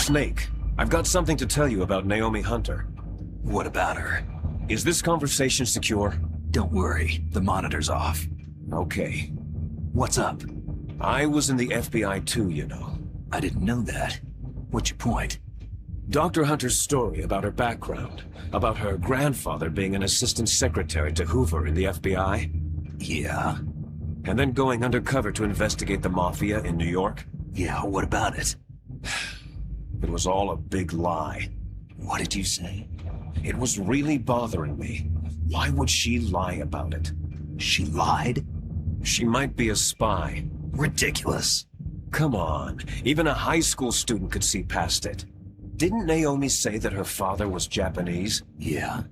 Snake, I've got something to tell you about Naomi Hunter. What about her? Is this conversation secure? Don't worry, the monitor's off. Okay. What's up? I was in the FBI too, you know. I didn't know that. What's your point? Dr. Hunter's story about her background, about her grandfather being an assistant secretary to Hoover in the FBI. Yeah? And then going undercover to investigate the Mafia in New York. Yeah, what about it? It was all a big lie. What did you say? It was really bothering me. Why would she lie about it? She lied? She might be a spy. Ridiculous. Come on, even a high school student could see past it. Didn't Naomi say that her father was Japanese? Yeah.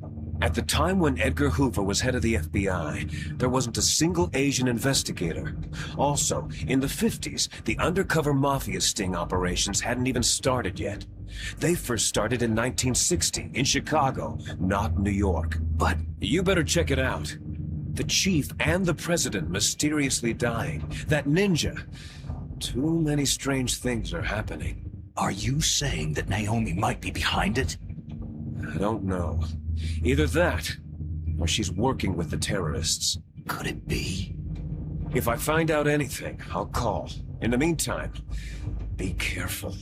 At the time when Edgar Hoover was head of the FBI, there wasn't a single Asian investigator. Also, in the 50s, the undercover mafia sting operations hadn't even started yet. They first started in 1960, in Chicago, not New York. But you better check it out. The chief and the president mysteriously dying. That ninja. Too many strange things are happening. Are you saying that Naomi might be behind it? I don't know. Either that, or she's working with the terrorists. Could it be? If I find out anything, I'll call. In the meantime, be careful.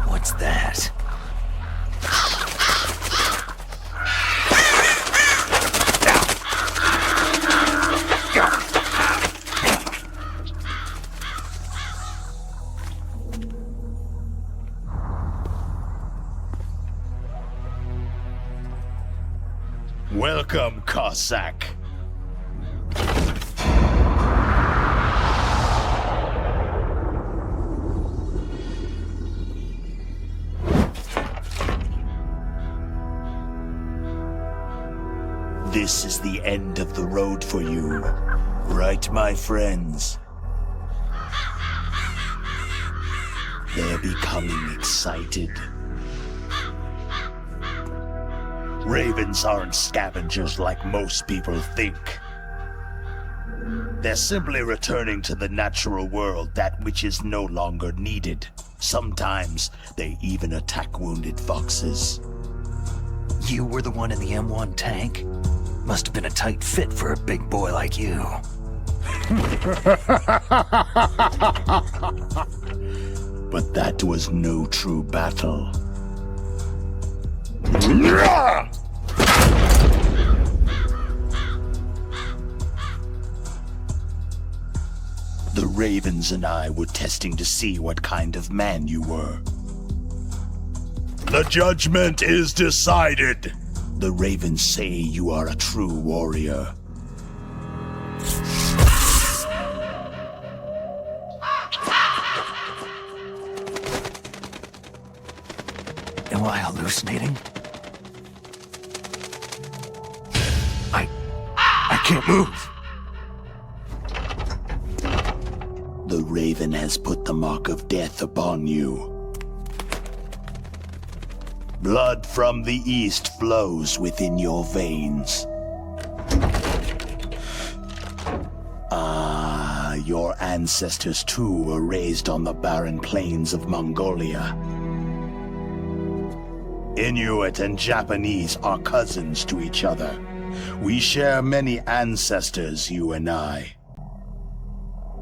What's that? Welcome, Cossack. This is the end of the road for you, right, my friends? They're becoming excited. Ravens aren't scavengers like most people think. They're simply returning to the natural world that which is no longer needed. Sometimes they even attack wounded foxes. You were the one in the M1 tank? Must have been a tight fit for a big boy like you. But that was no true battle. The Ravens and I were testing to see what kind of man you were. The judgment is decided. The Ravens say you are a true warrior. Am I hallucinating? I can't move. The Raven has put the mark of death upon you. Blood from the east flows within your veins. Your ancestors too were raised on the barren plains of Mongolia. Inuit and Japanese are cousins to each other. We share many ancestors, you and I.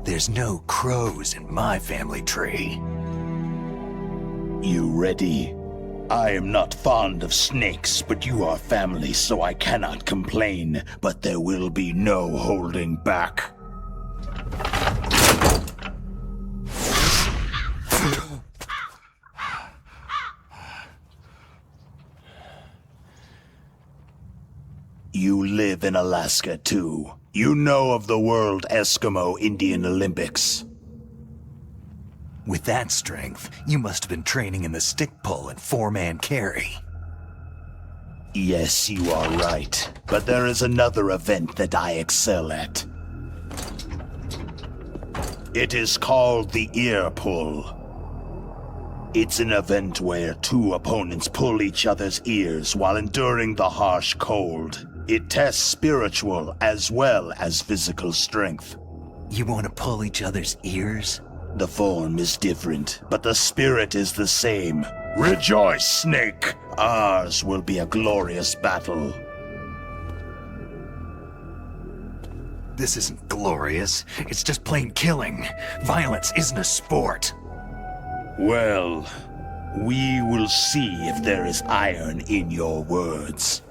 There's no crows in my family tree. You ready? I am not fond of snakes, but you are family, so I cannot complain. But there will be no holding back. You live in Alaska, too. You know of the World Eskimo Indian Olympics. With that strength, you must have been training in the stick pull and four-man carry. Yes, you are right. But there is another event that I excel at. It is called the ear pull. It's an event where two opponents pull each other's ears while enduring the harsh cold. It tests spiritual as well as physical strength. You want to pull each other's ears? The form is different, but the spirit is the same. Rejoice, Snake! Ours will be a glorious battle. This isn't glorious. It's just plain killing. Violence isn't a sport. Well, we will see if there is iron in your words.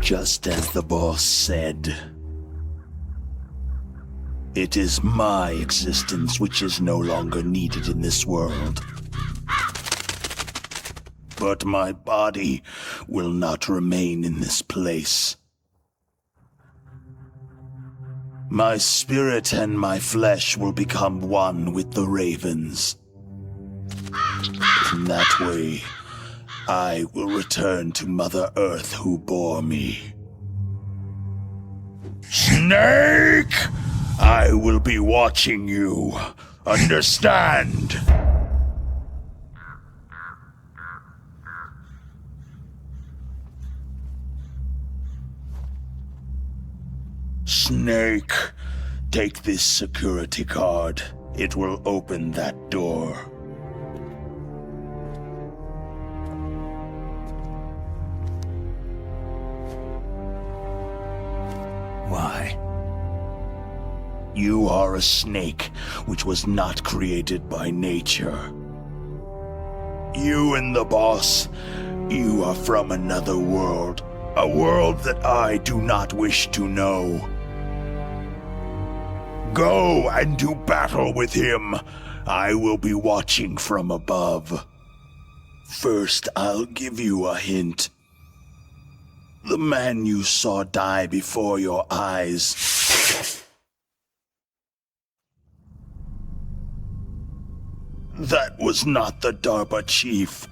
Just as the boss said. It is my existence which is no longer needed in this world. But my body will not remain in this place. My spirit and my flesh will become one with the ravens. In that way, I will return to Mother Earth who bore me. Snake! I will be watching you. Understand? Snake, take this security card. It will open that door. Why? You are a snake which was not created by nature. You and the boss, you are from another world. A world that I do not wish to know. Go and do battle with him. I will be watching from above. First, I'll give you a hint. The man you saw die before your eyes. That was not the DARPA chief.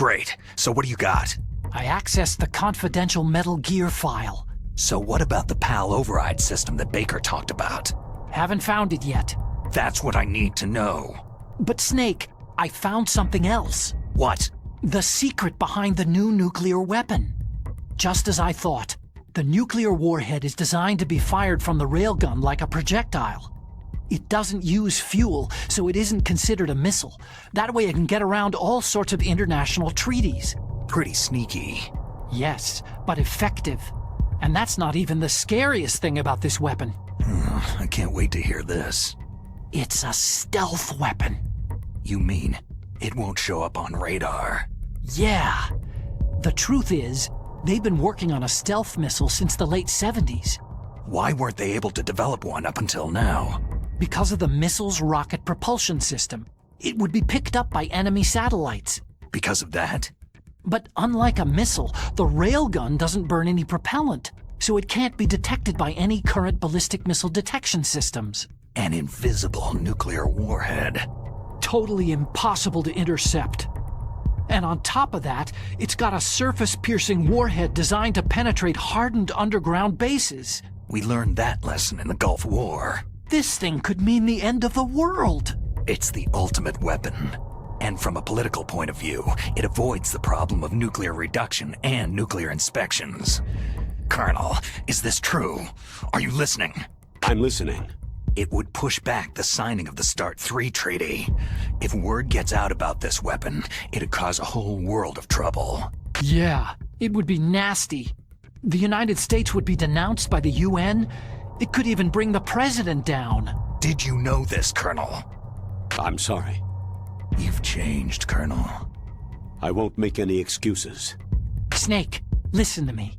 Great. So what do you got? I accessed the confidential Metal Gear file. So what about the PAL override system that Baker talked about? Haven't found it yet. That's what I need to know. But Snake, I found something else. What? The secret behind the new nuclear weapon. Just as I thought, the nuclear warhead is designed to be fired from the railgun like a projectile. It doesn't use fuel, so it isn't considered a missile. That way it can get around all sorts of international treaties. Pretty sneaky. Yes, but effective. And that's not even the scariest thing about this weapon. I can't wait to hear this. It's a stealth weapon. You mean it won't show up on radar? Yeah. The truth is, they've been working on a stealth missile since the late 70s. Why weren't they able to develop one up until now? Because of the missile's rocket propulsion system. It would be picked up by enemy satellites. Because of that? But unlike a missile, the railgun doesn't burn any propellant, so it can't be detected by any current ballistic missile detection systems. An invisible nuclear warhead. Totally impossible to intercept. And on top of that, it's got a surface-piercing warhead designed to penetrate hardened underground bases. We learned that lesson in the Gulf War. This thing could mean the end of the world. It's the ultimate weapon. And from a political point of view, it avoids the problem of nuclear reduction and nuclear inspections. Colonel, is this true? Are you listening? I'm listening. It would push back the signing of the START 3 treaty. If word gets out about this weapon, it'd cause a whole world of trouble. Yeah, it would be nasty. The United States would be denounced by the UN. It could even bring the president down. Did you know this, Colonel? I'm sorry. You've changed, Colonel. I won't make any excuses. Snake, listen to me.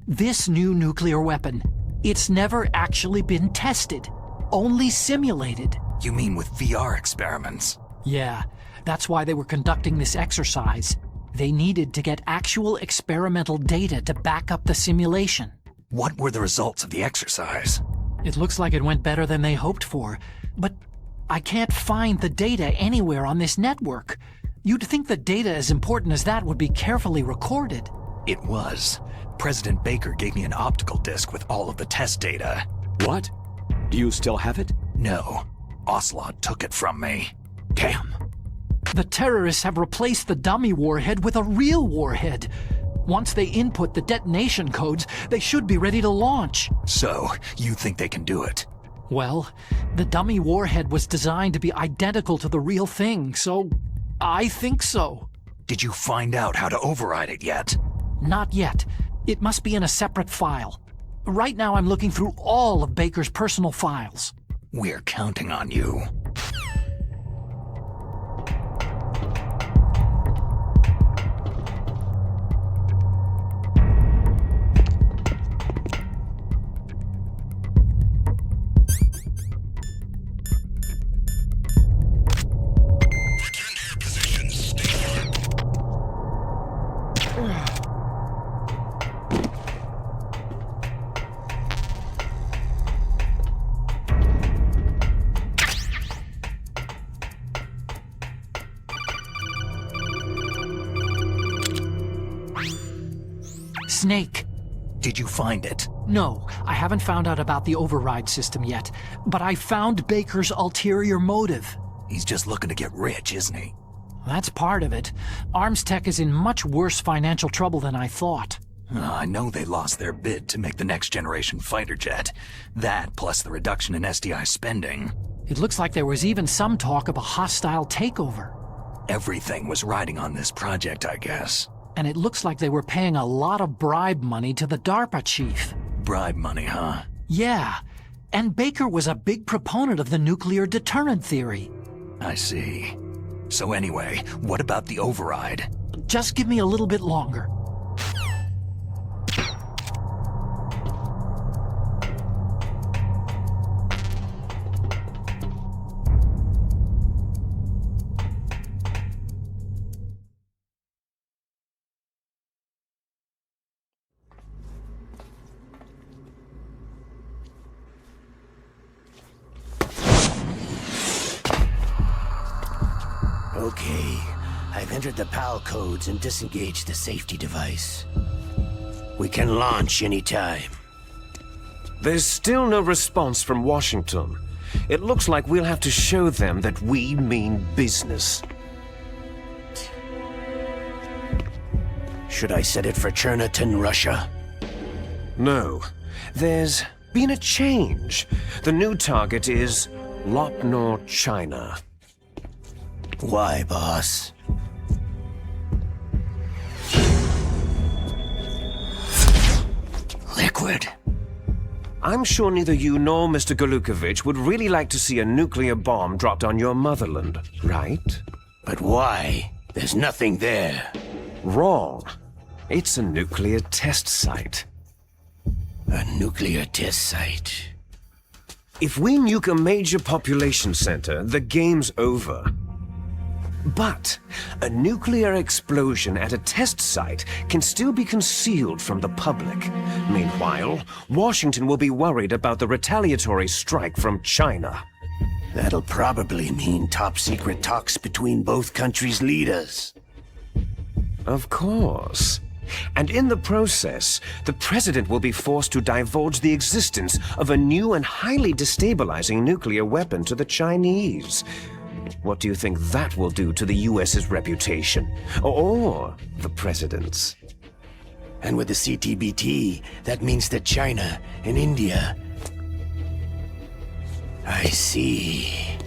This new nuclear weapon, it's never actually been tested. Only simulated. You mean with VR experiments? Yeah, that's why they were conducting this exercise. They needed to get actual experimental data to back up the simulation. What were the results of the exercise? It looks like it went better than they hoped for, but I can't find the data anywhere on this network. You'd think the data as important as that would be carefully recorded. It was. President Baker gave me an optical disc with all of the test data. What? Do you still have it? No. Ocelot took it from me. Damn. The terrorists have replaced the dummy warhead with a real warhead. Once they input the detonation codes, they should be ready to launch. So, you think they can do it? Well, the dummy warhead was designed to be identical to the real thing, so I think so. Did you find out how to override it yet? Not yet. It must be in a separate file. Right now I'm looking through all of Baker's personal files. We're counting on you. Snake. Did you find it? No, I haven't found out about the override system yet, but I found Baker's ulterior motive. He's just looking to get rich, isn't he? That's part of it. Arms Tech is in much worse financial trouble than I thought. I know they lost their bid to make the next generation fighter jet. That, plus the reduction in SDI spending. It looks like there was even some talk of a hostile takeover. Everything was riding on this project, I guess. And it looks like they were paying a lot of bribe money to the DARPA chief. Bribe money, huh? Yeah, and Baker was a big proponent of the nuclear deterrent theory. I see. So anyway, what about the override? Just give me a little bit longer. Okay, I've entered the PAL codes and disengaged the safety device. We can launch anytime. There's still no response from Washington. It looks like we'll have to show them that we mean business. Should I set it for Cherniton, Russia? No. There's been a change. The new target is Lopnor, China. Why, boss? Liquid. I'm sure neither you nor Mr. Galukovich would really like to see a nuclear bomb dropped on your motherland, right? But why? There's nothing there. Wrong. It's a nuclear test site. A nuclear test site. If we nuke a major population center, the game's over. But a nuclear explosion at a test site can still be concealed from the public. Meanwhile, Washington will be worried about the retaliatory strike from China. That'll probably mean top-secret talks between both countries' leaders. Of course. And in the process, the president will be forced to divulge the existence of a new and highly destabilizing nuclear weapon to the Chinese. What do you think that will do to the US's reputation? Or the president's? And with the CTBT, that means that China and India... I see.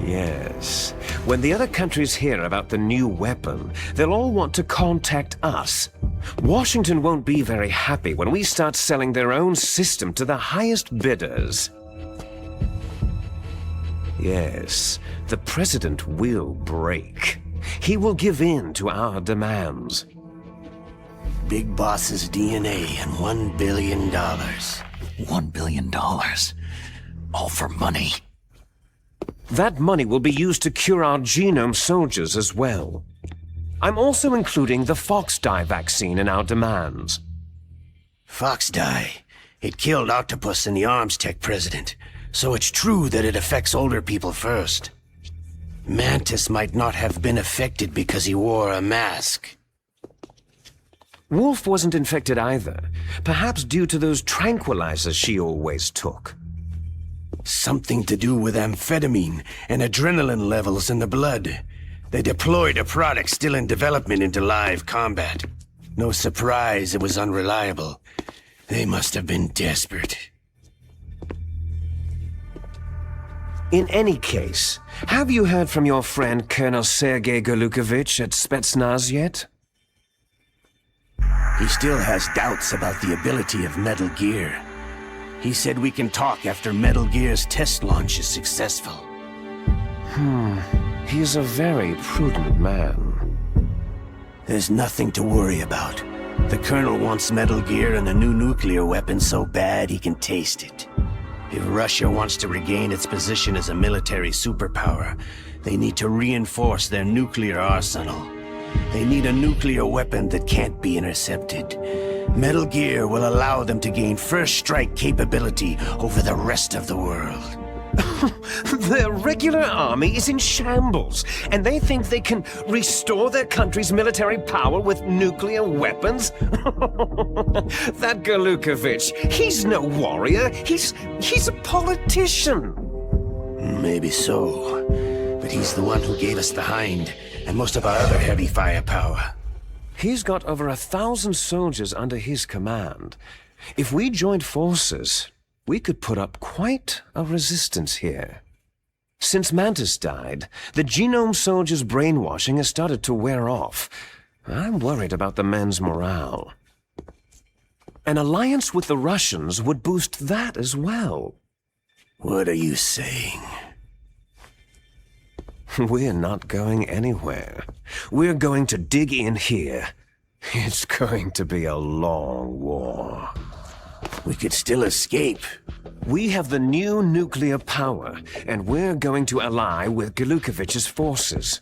Yes. When the other countries hear about the new weapon, they'll all want to contact us. Washington won't be very happy when we start selling their own system to the highest bidders. Yes, the president will break. He will give in to our demands. Big Boss's DNA and $1 billion. $1 billion? All for money? That money will be used to cure our genome soldiers as well. I'm also including the Fox dye vaccine in our demands. Fox dye? It killed Octopus and the Arms Tech president. So it's true that it affects older people first. Mantis might not have been affected because he wore a mask. Wolf wasn't infected either, perhaps due to those tranquilizers she always took. Something to do with amphetamine and adrenaline levels in the blood. They deployed a product still in development into live combat. No surprise it was unreliable. They must have been desperate. In any case, have you heard from your friend Colonel Sergei Galukovich at Spetsnaz yet? He still has doubts about the ability of Metal Gear. He said we can talk after Metal Gear's test launch is successful. He's a very prudent man. There's nothing to worry about. The Colonel wants Metal Gear and the new nuclear weapon so bad he can taste it. If Russia wants to regain its position as a military superpower, they need to reinforce their nuclear arsenal. They need a nuclear weapon that can't be intercepted. Metal Gear will allow them to gain first strike capability over the rest of the world. Their regular army is in shambles, and they think they can restore their country's military power with nuclear weapons? That Galukovich, he's no warrior, he's a politician. Maybe so, but he's the one who gave us the Hind and most of our other heavy firepower. He's got over 1,000 soldiers under his command. If we joined forces, we could put up quite a resistance here. Since Mantis died, the genome soldiers' brainwashing has started to wear off. I'm worried about the men's morale. An alliance with the Russians would boost that as well. What are you saying? We're not going anywhere. We're going to dig in here. It's going to be a long war. We could still escape. We have the new nuclear power, and we're going to ally with Galukovich's forces.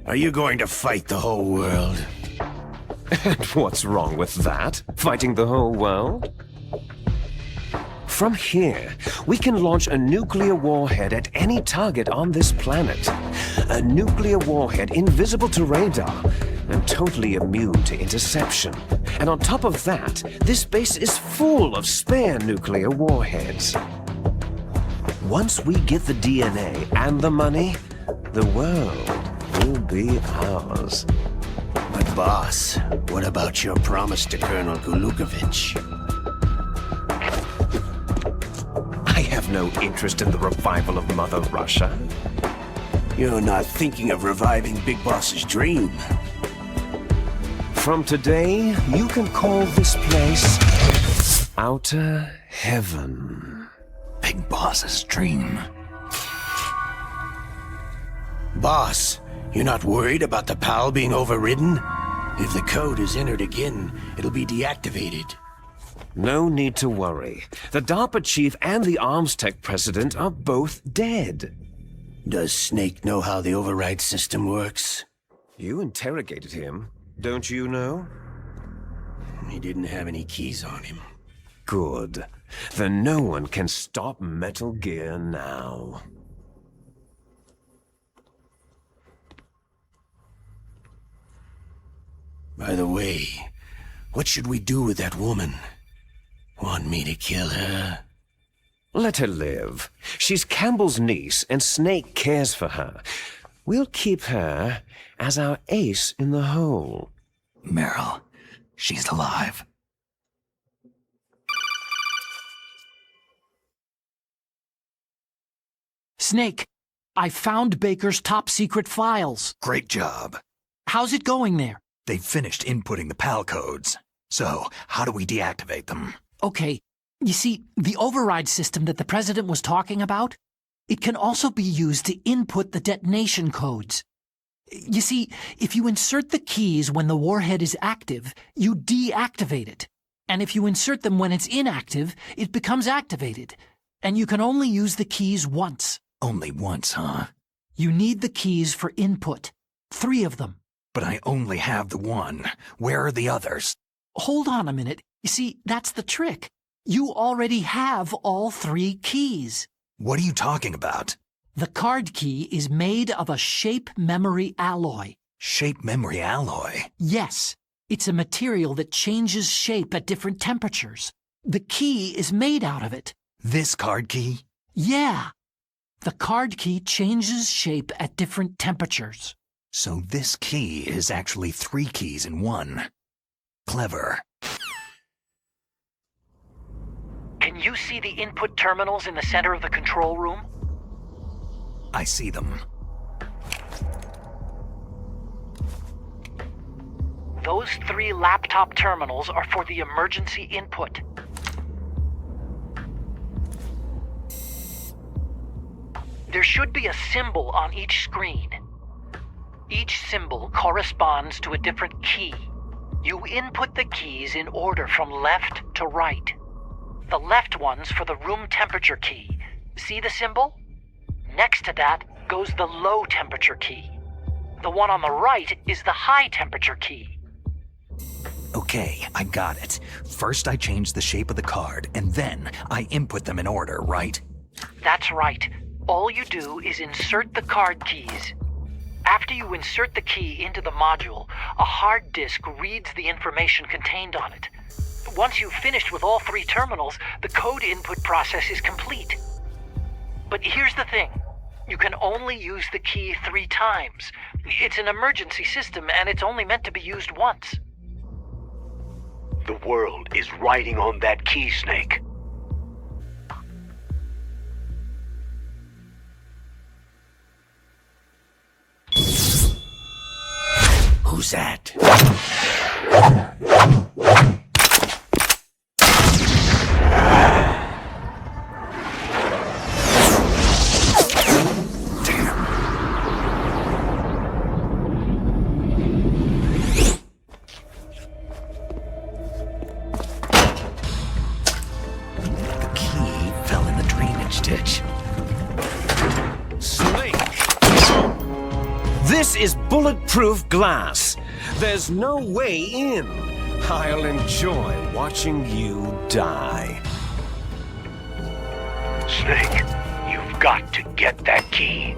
Are you going to fight the whole world? And what's wrong with that? Fighting the whole world? From here, we can launch a nuclear warhead at any target on this planet. A nuclear warhead invisible to radar and totally immune to interception. And on top of that, this base is full of spare nuclear warheads. Once we get the DNA and the money, the world will be ours. But boss, what about your promise to Colonel Gulukovich? I have no interest in the revival of Mother Russia. You're not thinking of reviving Big Boss's dream. From today, you can call this place Outer Heaven. Big Boss's dream. Boss, you're not worried about the PAL being overridden? If the code is entered again, it'll be deactivated. No need to worry. The DARPA chief and the arms tech president are both dead. Does Snake know how the override system works? You interrogated him, don't you know? He didn't have any keys on him. Good. Then no one can stop Metal Gear now. By the way, what should we do with that woman? Want me to kill her? Let her live. She's Campbell's niece, and Snake cares for her. We'll keep her as our ace in the hole. Meryl, she's alive. Snake, I found Baker's top-secret files. Great job. How's it going there? They've finished inputting the PAL codes. So, how do we deactivate them? Okay, you see, the override system that the President was talking about, it can also be used to input the detonation codes. You see, if you insert the keys when the warhead is active, you deactivate it. And if you insert them when it's inactive, it becomes activated. And you can only use the keys once. Only once, huh? You need the keys for input. 3 of them. But I only have the one. Where are the others? Hold on a minute. You see, that's the trick. You already have all 3 keys. What are you talking about? The card key is made of a shape memory alloy. Shape memory alloy? Yes. It's a material that changes shape at different temperatures. The key is made out of it. This card key? Yeah. The card key changes shape at different temperatures. So this key is actually 3 keys in one. Clever. Can you see the input terminals in the center of the control room? I see them. Those 3 laptop terminals are for the emergency input. There should be a symbol on each screen. Each symbol corresponds to a different key. You input the keys in order from left to right. The left one's for the room temperature key. See the symbol? Next to that goes the low temperature key. The one on the right is the high temperature key. Okay, I got it. First I change the shape of the card, and then I input them in order, right? That's right. All you do is insert the card keys. After you insert the key into the module, a hard disk reads the information contained on it. Once you've finished with all 3 terminals, the code input process is complete. But here's the thing. You can only use the key 3 times. It's an emergency system, and it's only meant to be used once. The world is riding on that key, Snake. Who's that? The key fell in the drainage ditch. Snake! This is bulletproof glass. There's no way in. I'll enjoy watching you die. Snake, you've got to get that key.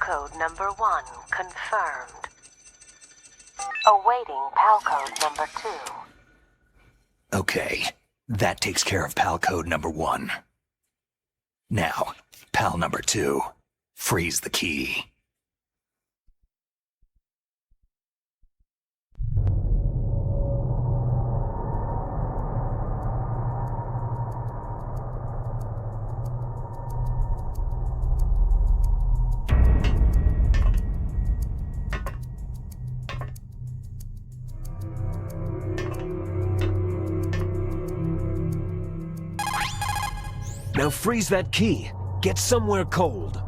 code number 1 confirmed. Awaiting PAL code number 2. Okay, that takes care of PAL code number 1. Now, PAL number 2. Freeze the key. Now freeze that key. Get somewhere cold.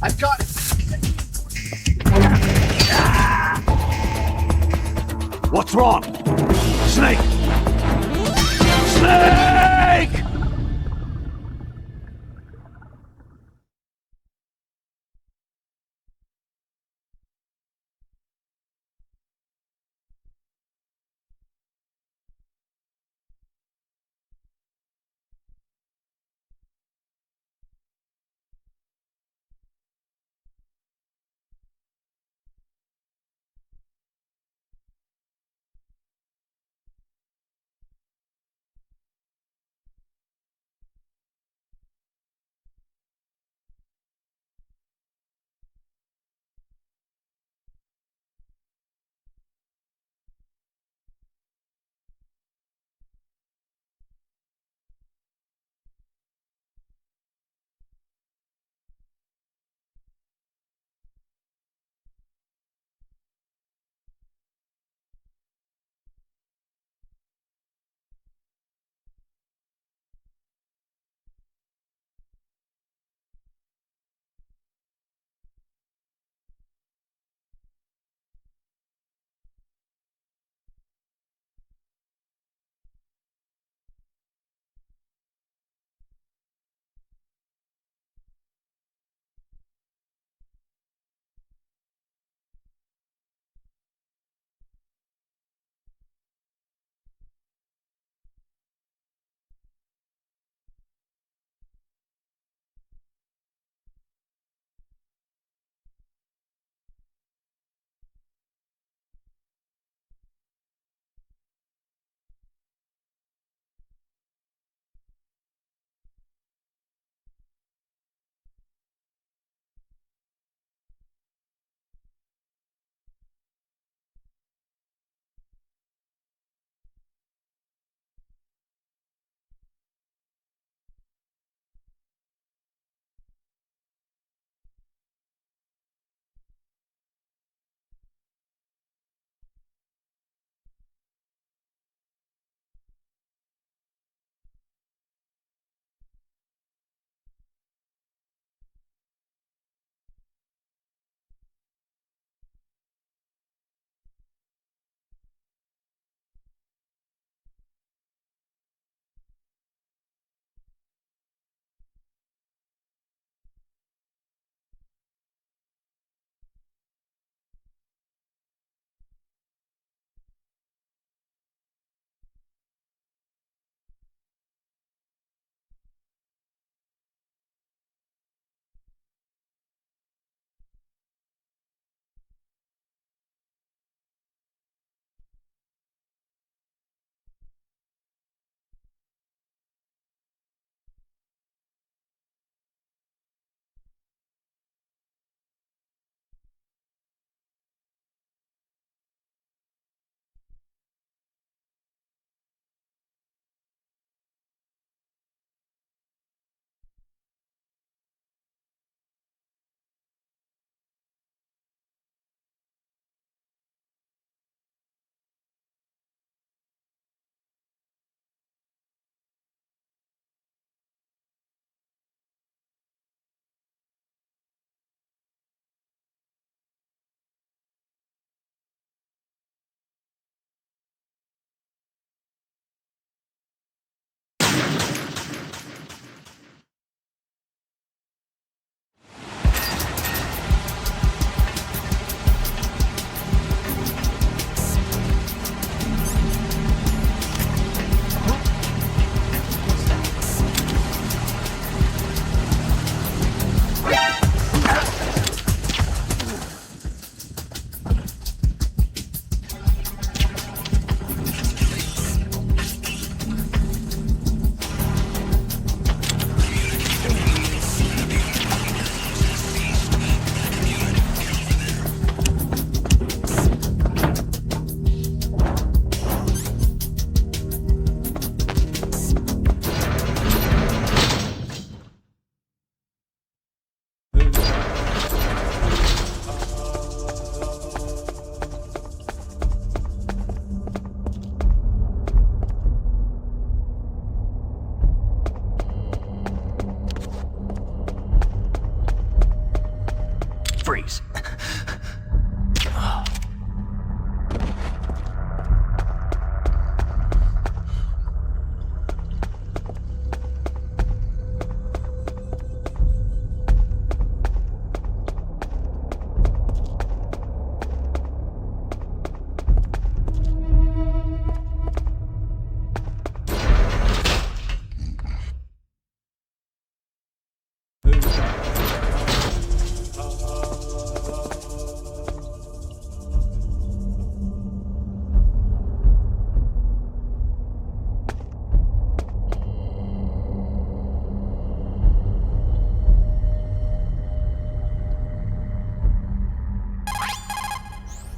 I've got it! What's wrong? Snake! Snake!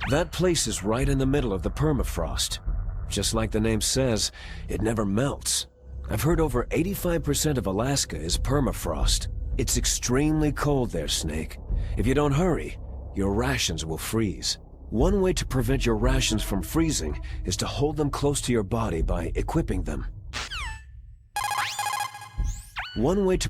That place is right in the middle of the permafrost. Just like the name says, it never melts. I've heard over 85% of Alaska is permafrost. It's extremely cold there, Snake. If you don't hurry, your rations will freeze. One way to prevent your rations from freezing is to hold them close to your body by equipping them. One way to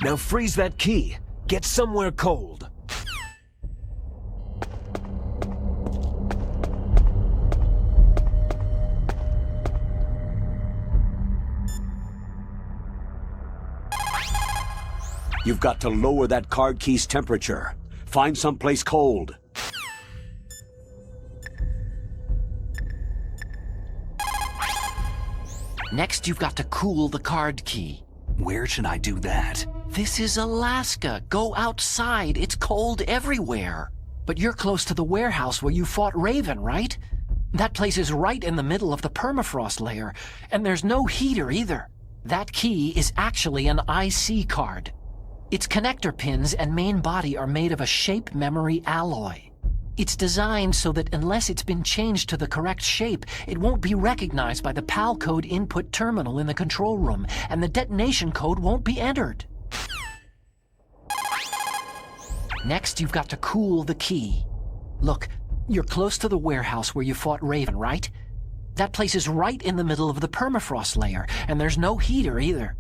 Now freeze that key. Get somewhere cold. You've got to lower that card key's temperature. Find someplace cold. Next, you've got to cool the card key. Where should I do that? This is Alaska. Go outside. It's cold everywhere. But you're close to the warehouse where you fought Raven, right? That place is right in the middle of the permafrost layer, and there's no heater either. That key is actually an IC card. Its connector pins and main body are made of a shape memory alloy. It's designed so that unless it's been changed to the correct shape, it won't be recognized by the PAL code input terminal in the control room, and the detonation code won't be entered. Next, you've got to cool the key. Look, you're close to the warehouse where you fought Raven, right? That place is right in the middle of the permafrost layer, and there's no heater either.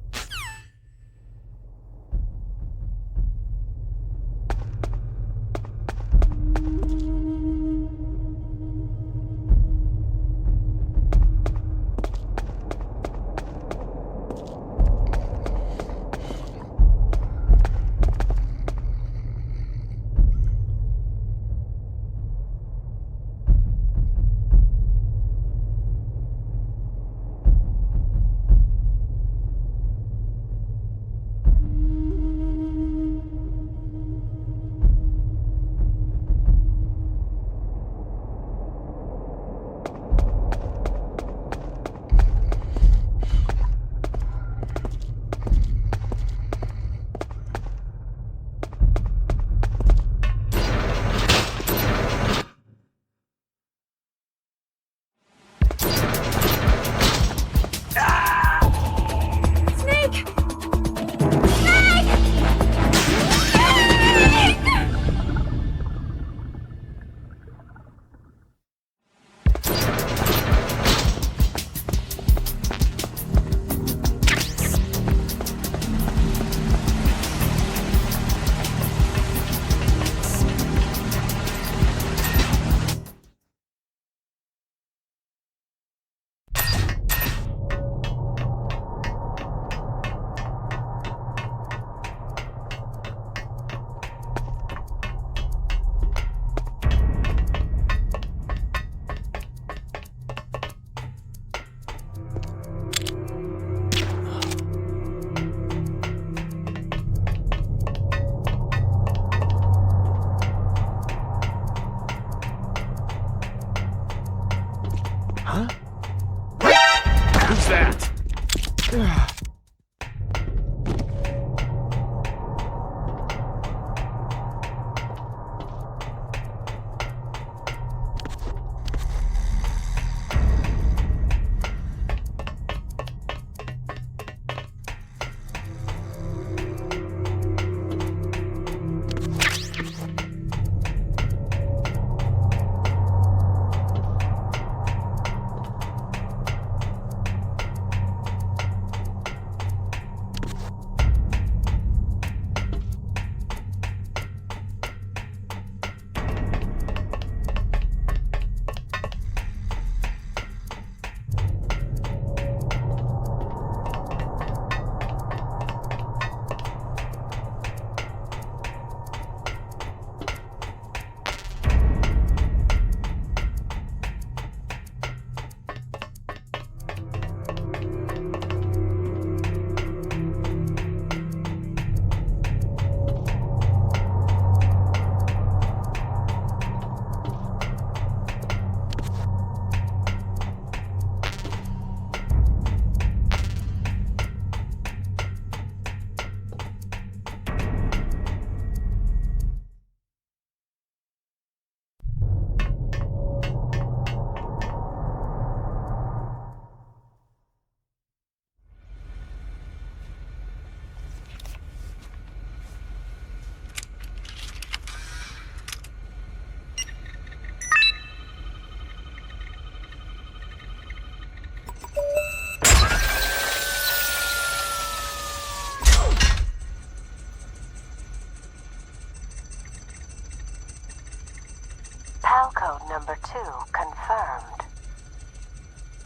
code number 2 confirmed.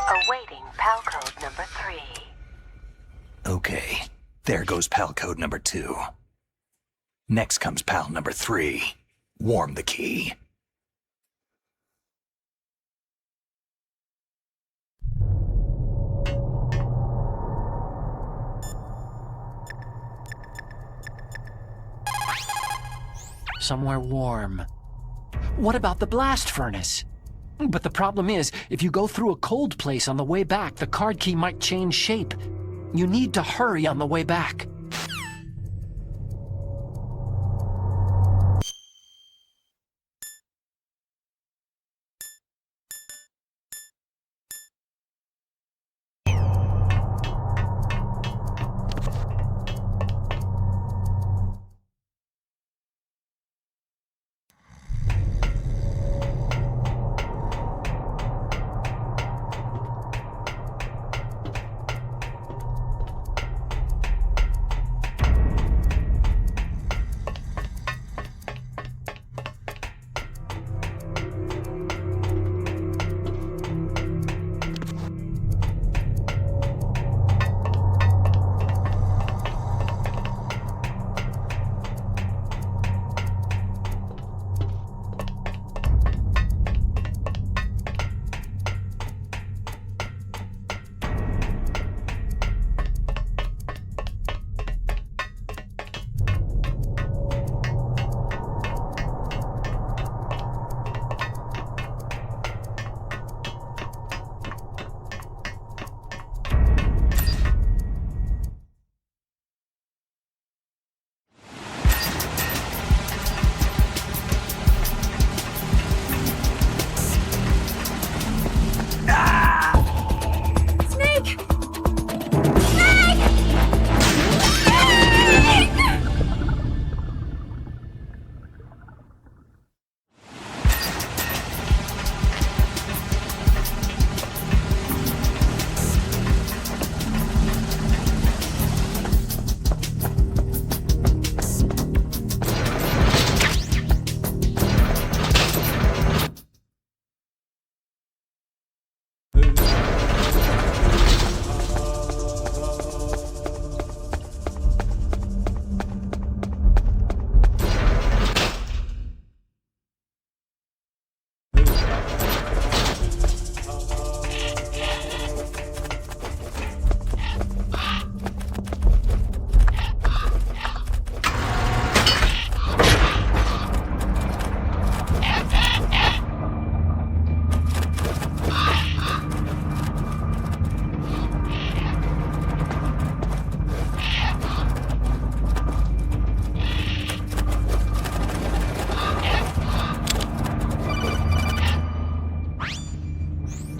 Awaiting PAL code number 3. Okay, there goes PAL code number 2. Next comes PAL number 3. Warm the key. Somewhere warm. What about the blast furnace? But the problem is, if you go through a cold place on the way back, the card key might change shape. You need to hurry on the way back.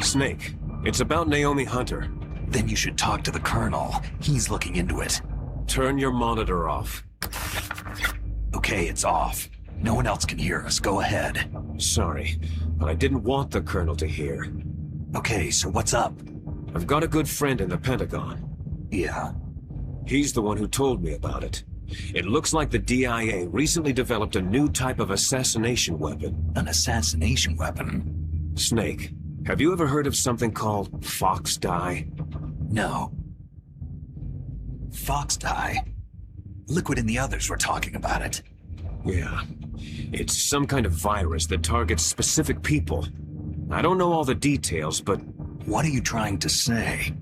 Snake, it's about Naomi Hunter. Then you should talk to the Colonel. He's looking into it. Turn your monitor off. Okay, it's off. No one else can hear us. Go ahead. Sorry, but I didn't want the Colonel to hear. Okay, so what's up? I've got a good friend in the Pentagon. Yeah? He's the one who told me about it. It looks like the DIA recently developed a new type of assassination weapon. An assassination weapon? Snake, have you ever heard of something called fox dye? No. Fox dye? Liquid and the others were talking about it. Yeah. It's some kind of virus that targets specific people. I don't know all the details, but... What are you trying to say?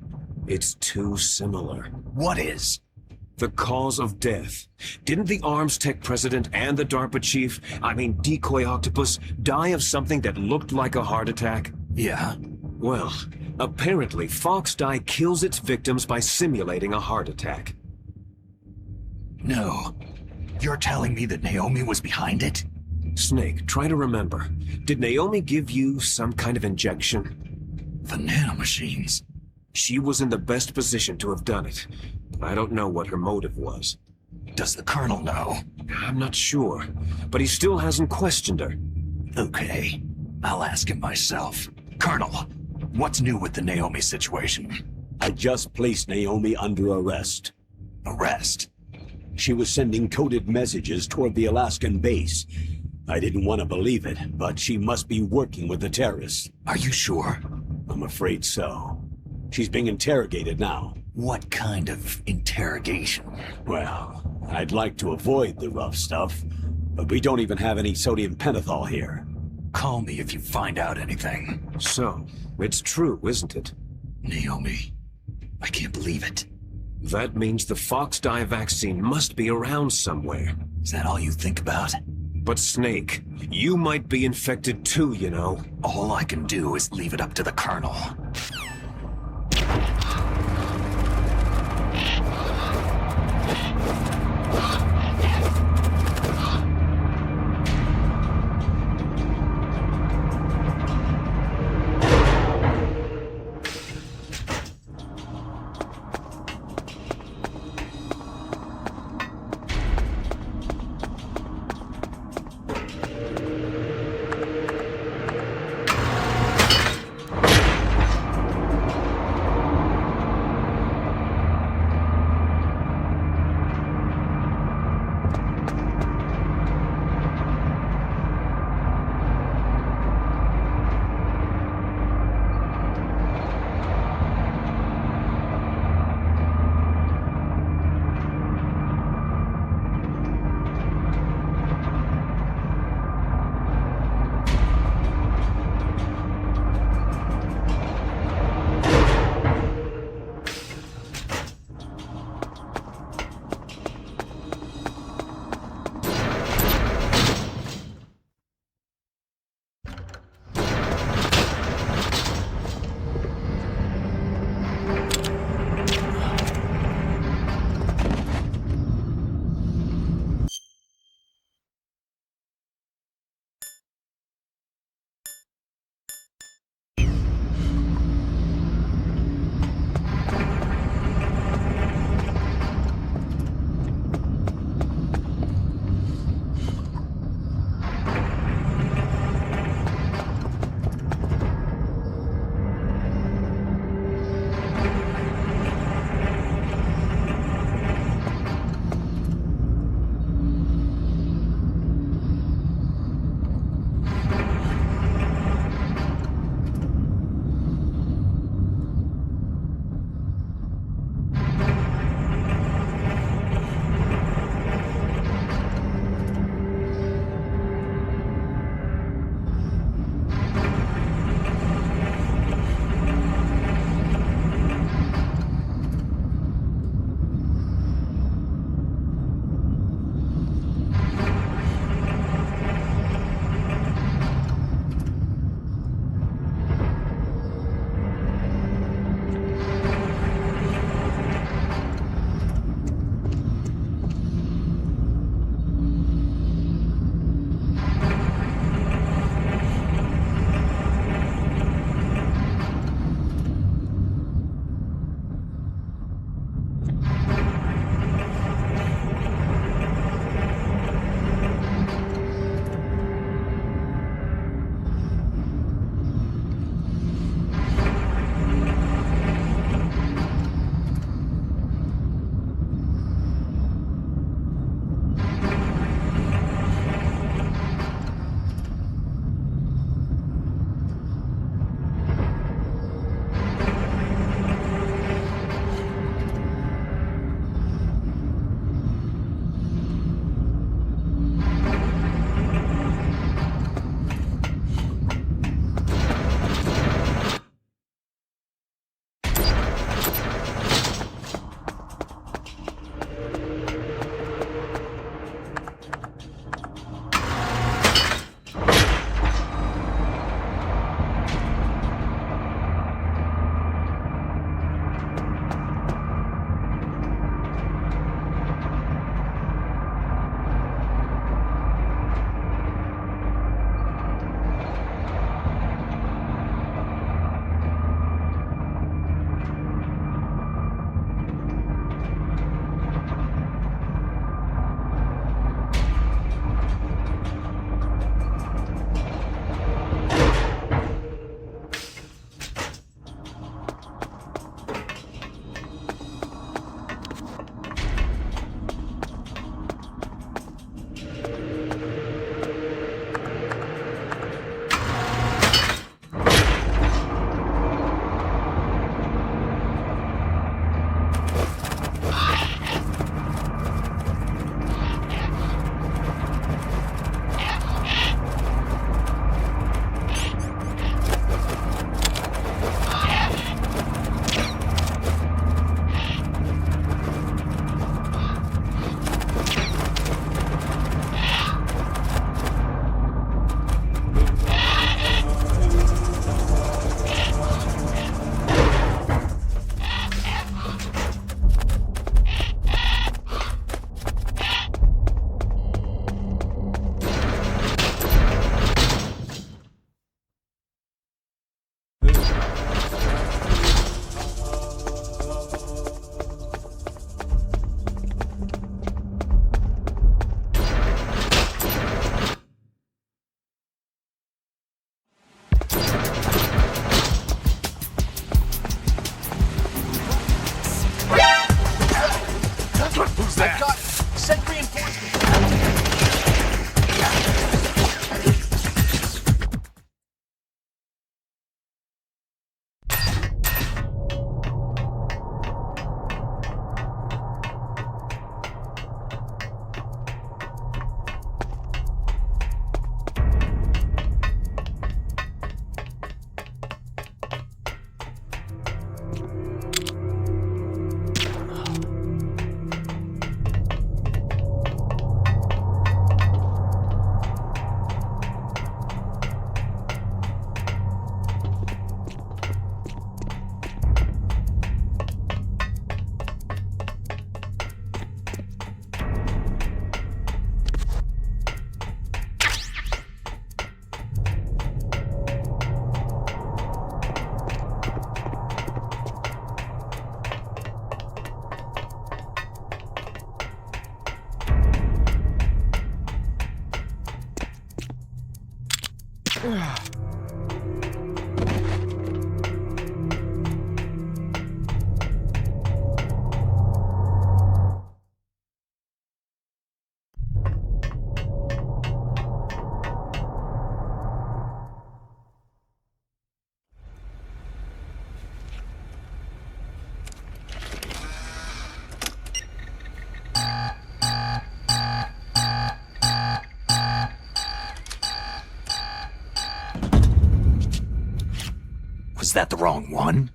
It's too similar. What is? The cause of death. Didn't the Arms Tech president and the DARPA chief, Decoy Octopus, die of something that looked like a heart attack? Yeah? Well, apparently fox dye kills its victims by simulating a heart attack. No. You're telling me that Naomi was behind it? Snake, try to remember. Did Naomi give you some kind of injection? The nanomachines. She was in the best position to have done it. I don't know what her motive was. Does the Colonel know? I'm not sure, but he still hasn't questioned her. Okay, I'll ask him myself. Colonel, what's new with the Naomi situation? I just placed Naomi under arrest. Arrest? She was sending coded messages toward the Alaskan base. I didn't want to believe it, but she must be working with the terrorists. Are you sure? I'm afraid so. She's being interrogated now. What kind of interrogation? Well, I'd like to avoid the rough stuff, but we don't even have any sodium pentothal here. Call me if you find out anything. So, it's true, isn't it? Naomi, I can't believe it. That means the fox dye vaccine must be around somewhere. Is that all you think about? But Snake, you might be infected too, you know. All I can do is leave it up to the Colonel. Was that the wrong one?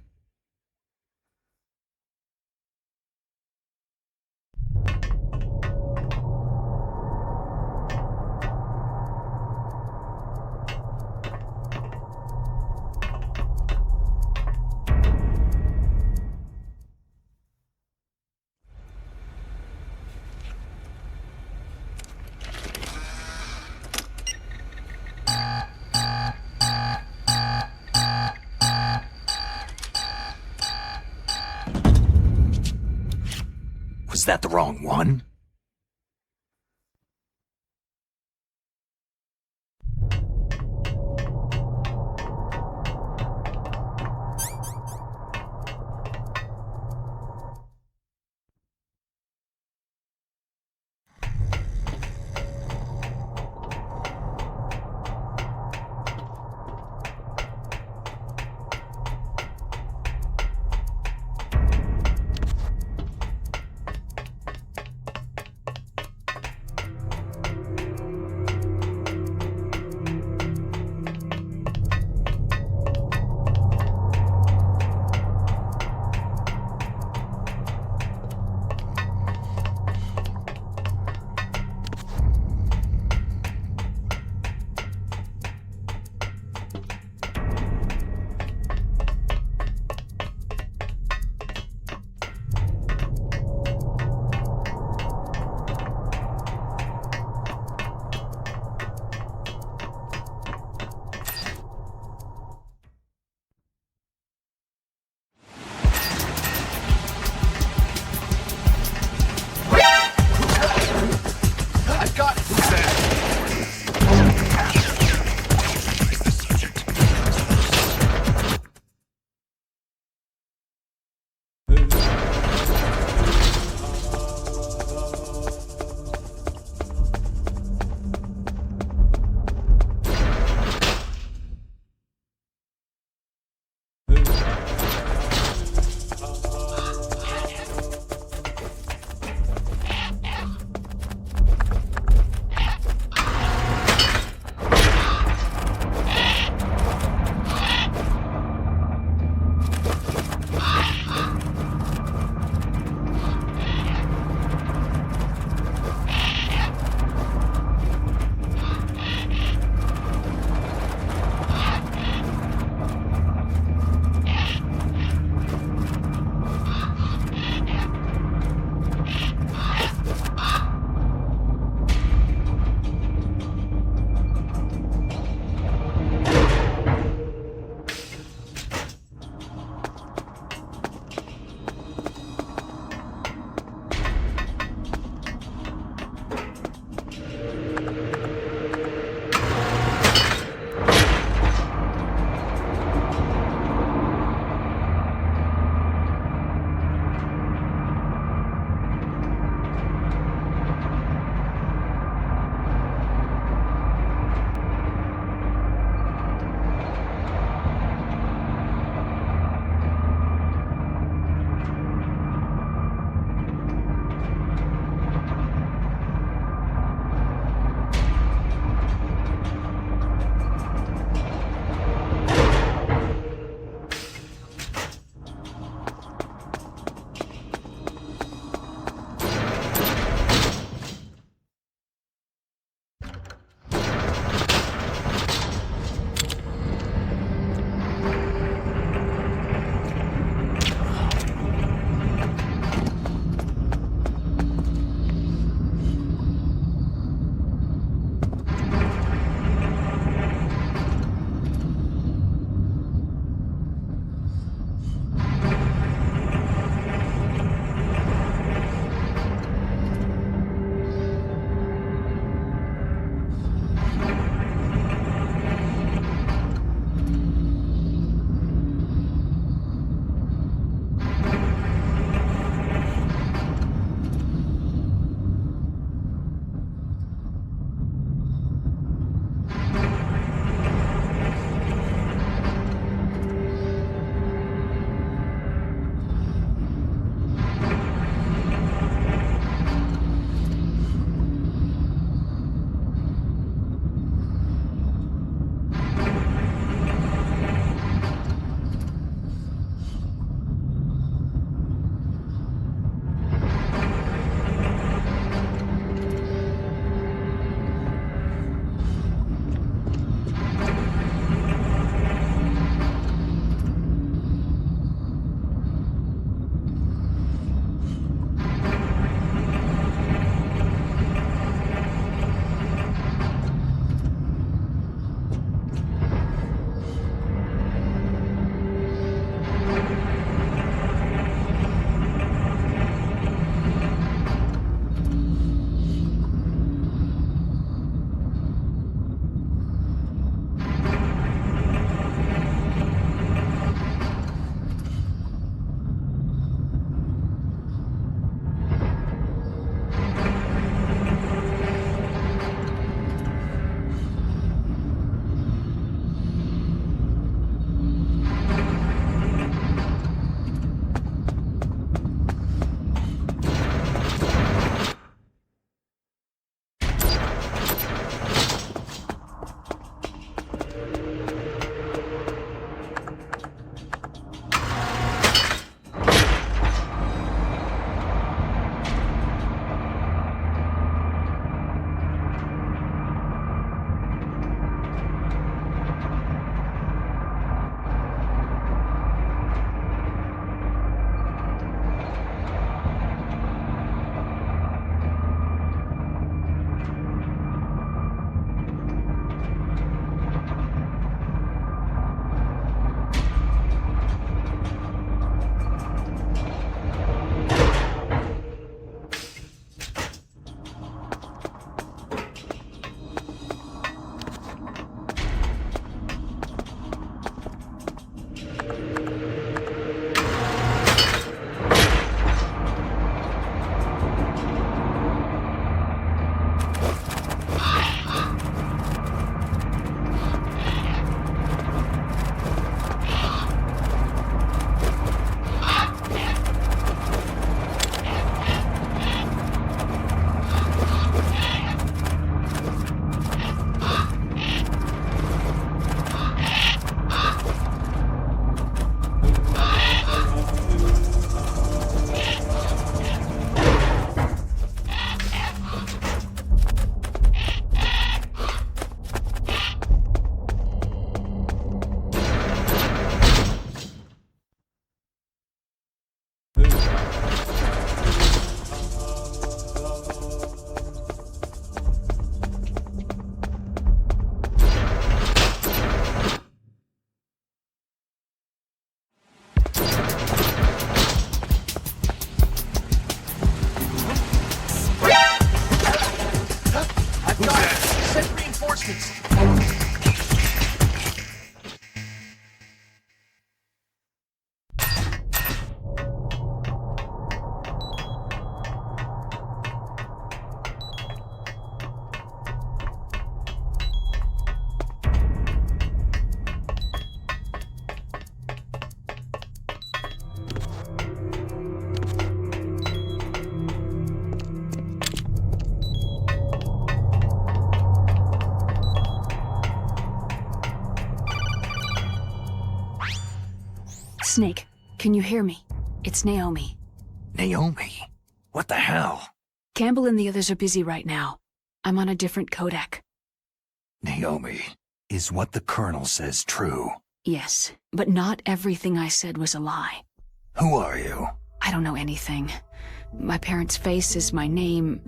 Was that the wrong one? Snake, can you hear me? It's Naomi. Naomi? What the hell? Campbell and the others are busy right now. I'm on a different codec. Naomi, is what the Colonel says true? Yes, but not everything I said was a lie. Who are you? I don't know anything. My parents' faces, my name...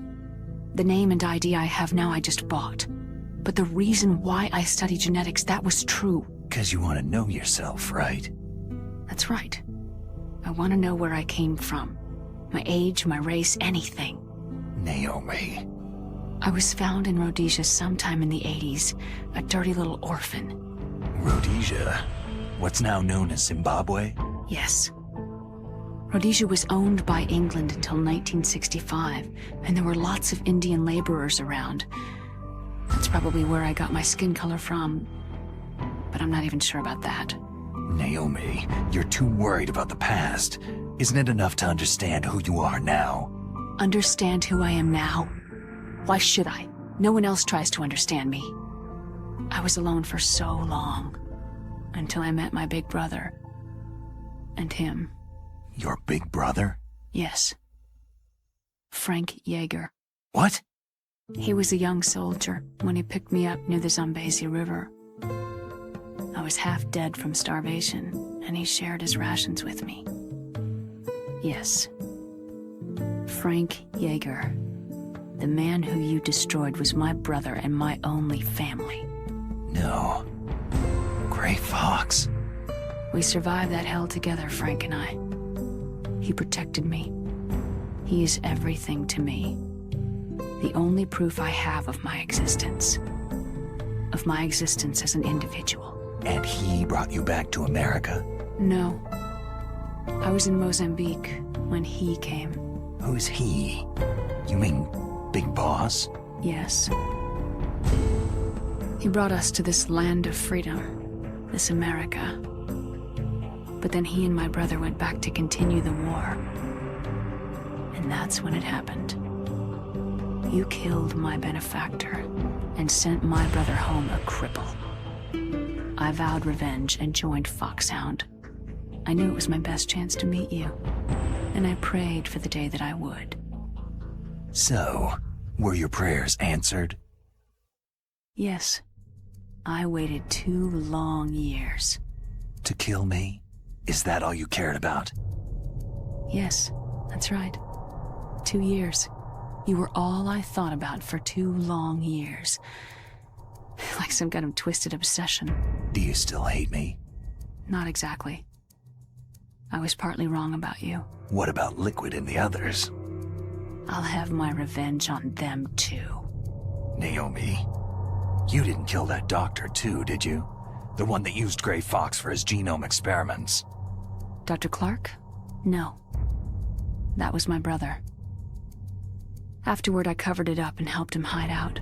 The name and ID I have now I just bought. But the reason why I study genetics, that was true. 'Cause you want to know yourself, right? That's right. I want to know where I came from. My age, my race, anything. Naomi. I was found in Rhodesia sometime in the 80s, a dirty little orphan. Rhodesia? What's now known as Zimbabwe? Yes. Rhodesia was owned by England until 1965, and there were lots of Indian laborers around. That's probably where I got my skin color from, but I'm not even sure about that. Naomi, you're too worried about the past. Isn't it enough to understand who you are now? Understand who I am now? Why should I? No one else tries to understand me. I was alone for so long, until I met my big brother. And him. Your big brother? Yes. Frank Yeager. What? He was a young soldier when he picked me up near the Zambezi River. I was half dead from starvation, and he shared his rations with me. Yes. Frank Yeager. The man who you destroyed was my brother and my only family. No. Gray Fox. We survived that hell together, Frank and I. He protected me. He is everything to me. The only proof I have of my existence. Of my existence as an individual. And he brought you back to America? No. I was in Mozambique when he came. Who's he? You mean Big Boss? Yes. He brought us to this land of freedom, this America. But then he and my brother went back to continue the war. And that's when it happened. You killed my benefactor and sent my brother home a cripple. I vowed revenge and joined Foxhound. I knew it was my best chance to meet you, and I prayed for the day that I would. So, were your prayers answered? Yes. I waited 2 long years. To kill me? Is that all you cared about? Yes, that's right. 2 years. You were all I thought about for 2 long years. Like some kind of twisted obsession. Do you still hate me? Not exactly. I was partly wrong about you. What about Liquid and the others? I'll have my revenge on them too. Naomi, you didn't kill that doctor too, did you? The one that used Gray Fox for his genome experiments. Dr. Clark? No. That was my brother. Afterward, I covered it up and helped him hide out.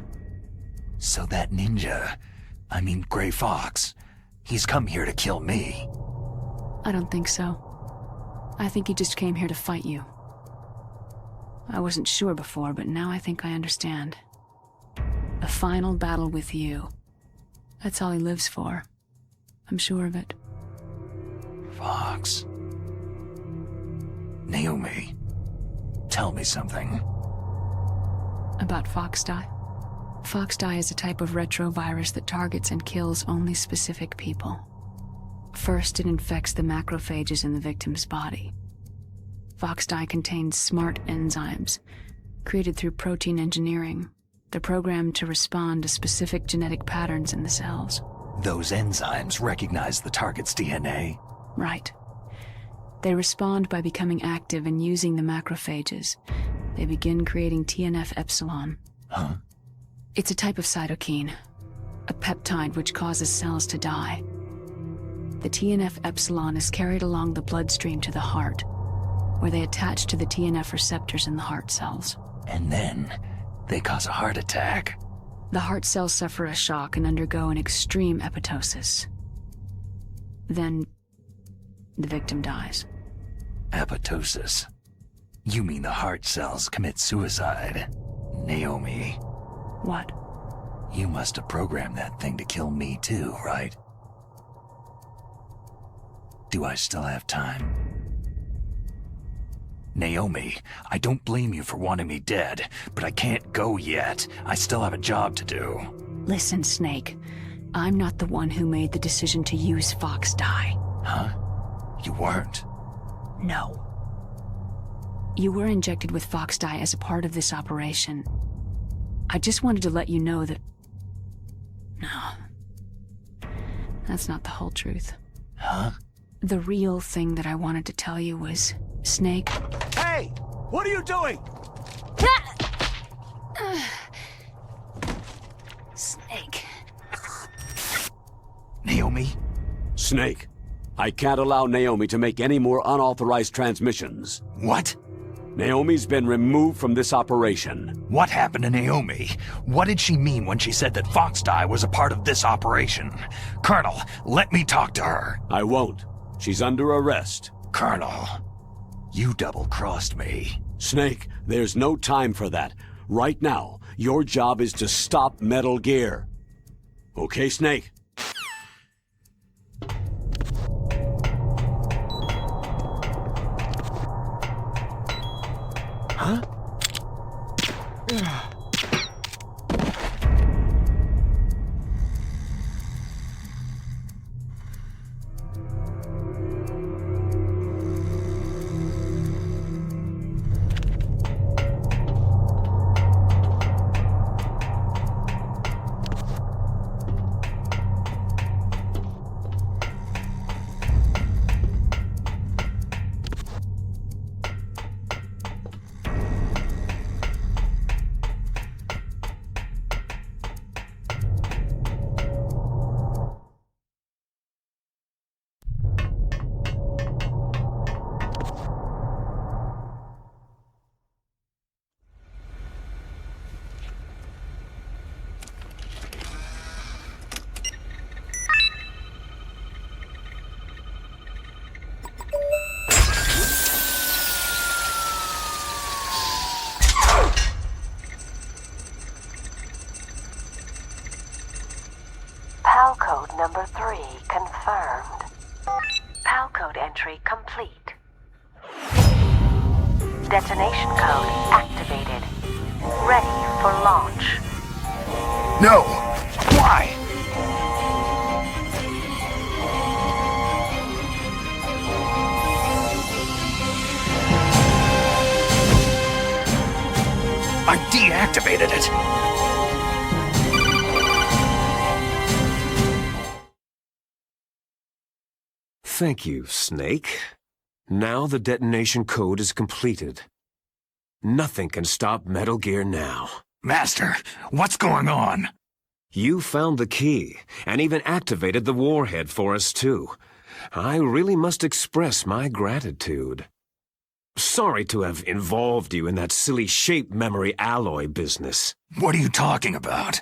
So that ninja, I mean Gray Fox, he's come here to kill me. I don't think so. I think he just came here to fight you. I wasn't sure before, but now I think I understand. A final battle with you. That's all he lives for. I'm sure of it. Fox. Naomi, tell me something. About Foxdie? Foxdie is a type of retrovirus that targets and kills only specific people. First, it infects the macrophages in the victim's body. Foxdie contains smart enzymes, created through protein engineering. They're programmed to respond to specific genetic patterns in the cells. Those enzymes recognize the target's DNA? Right. They respond by becoming active and using the macrophages. They begin creating TNF-epsilon. Huh? It's a type of cytokine, a peptide which causes cells to die. The TNF-epsilon is carried along the bloodstream to the heart, where they attach to the TNF receptors in the heart cells. And then they cause a heart attack. The heart cells suffer a shock and undergo an extreme apoptosis. Then the victim dies. Apoptosis? You mean the heart cells commit suicide? Naomi. What? You must have programmed that thing to kill me too, right? Do I still have time? Naomi, I don't blame you for wanting me dead, but I can't go yet. I still have a job to do. Listen, Snake. I'm not the one who made the decision to use Fox dye. Huh? You weren't? No. You were injected with Fox dye as a part of this operation. I just wanted to let you know that... No. That's not the whole truth. Huh? The real thing that I wanted to tell you was, Snake... Hey! What are you doing? Snake. Naomi? Snake, I can't allow Naomi to make any more unauthorized transmissions. What? Naomi's been removed from this operation. What happened to Naomi? What did she mean when she said that Fox dye was a part of this operation? Colonel, let me talk to her. I won't. She's under arrest. Colonel, you double-crossed me. Snake, there's no time for that. Right now, your job is to stop Metal Gear. Okay, Snake? Huh? PAL code number 3 confirmed. PAL code entry complete. Detonation code activated. Ready for launch. No! Why? I deactivated it! Thank you, Snake. Now the detonation code is completed. Nothing can stop Metal Gear now. Master, what's going on? You found the key, and even activated the warhead for us too. I really must express my gratitude. Sorry to have involved you in that silly shape memory alloy business. What are you talking about?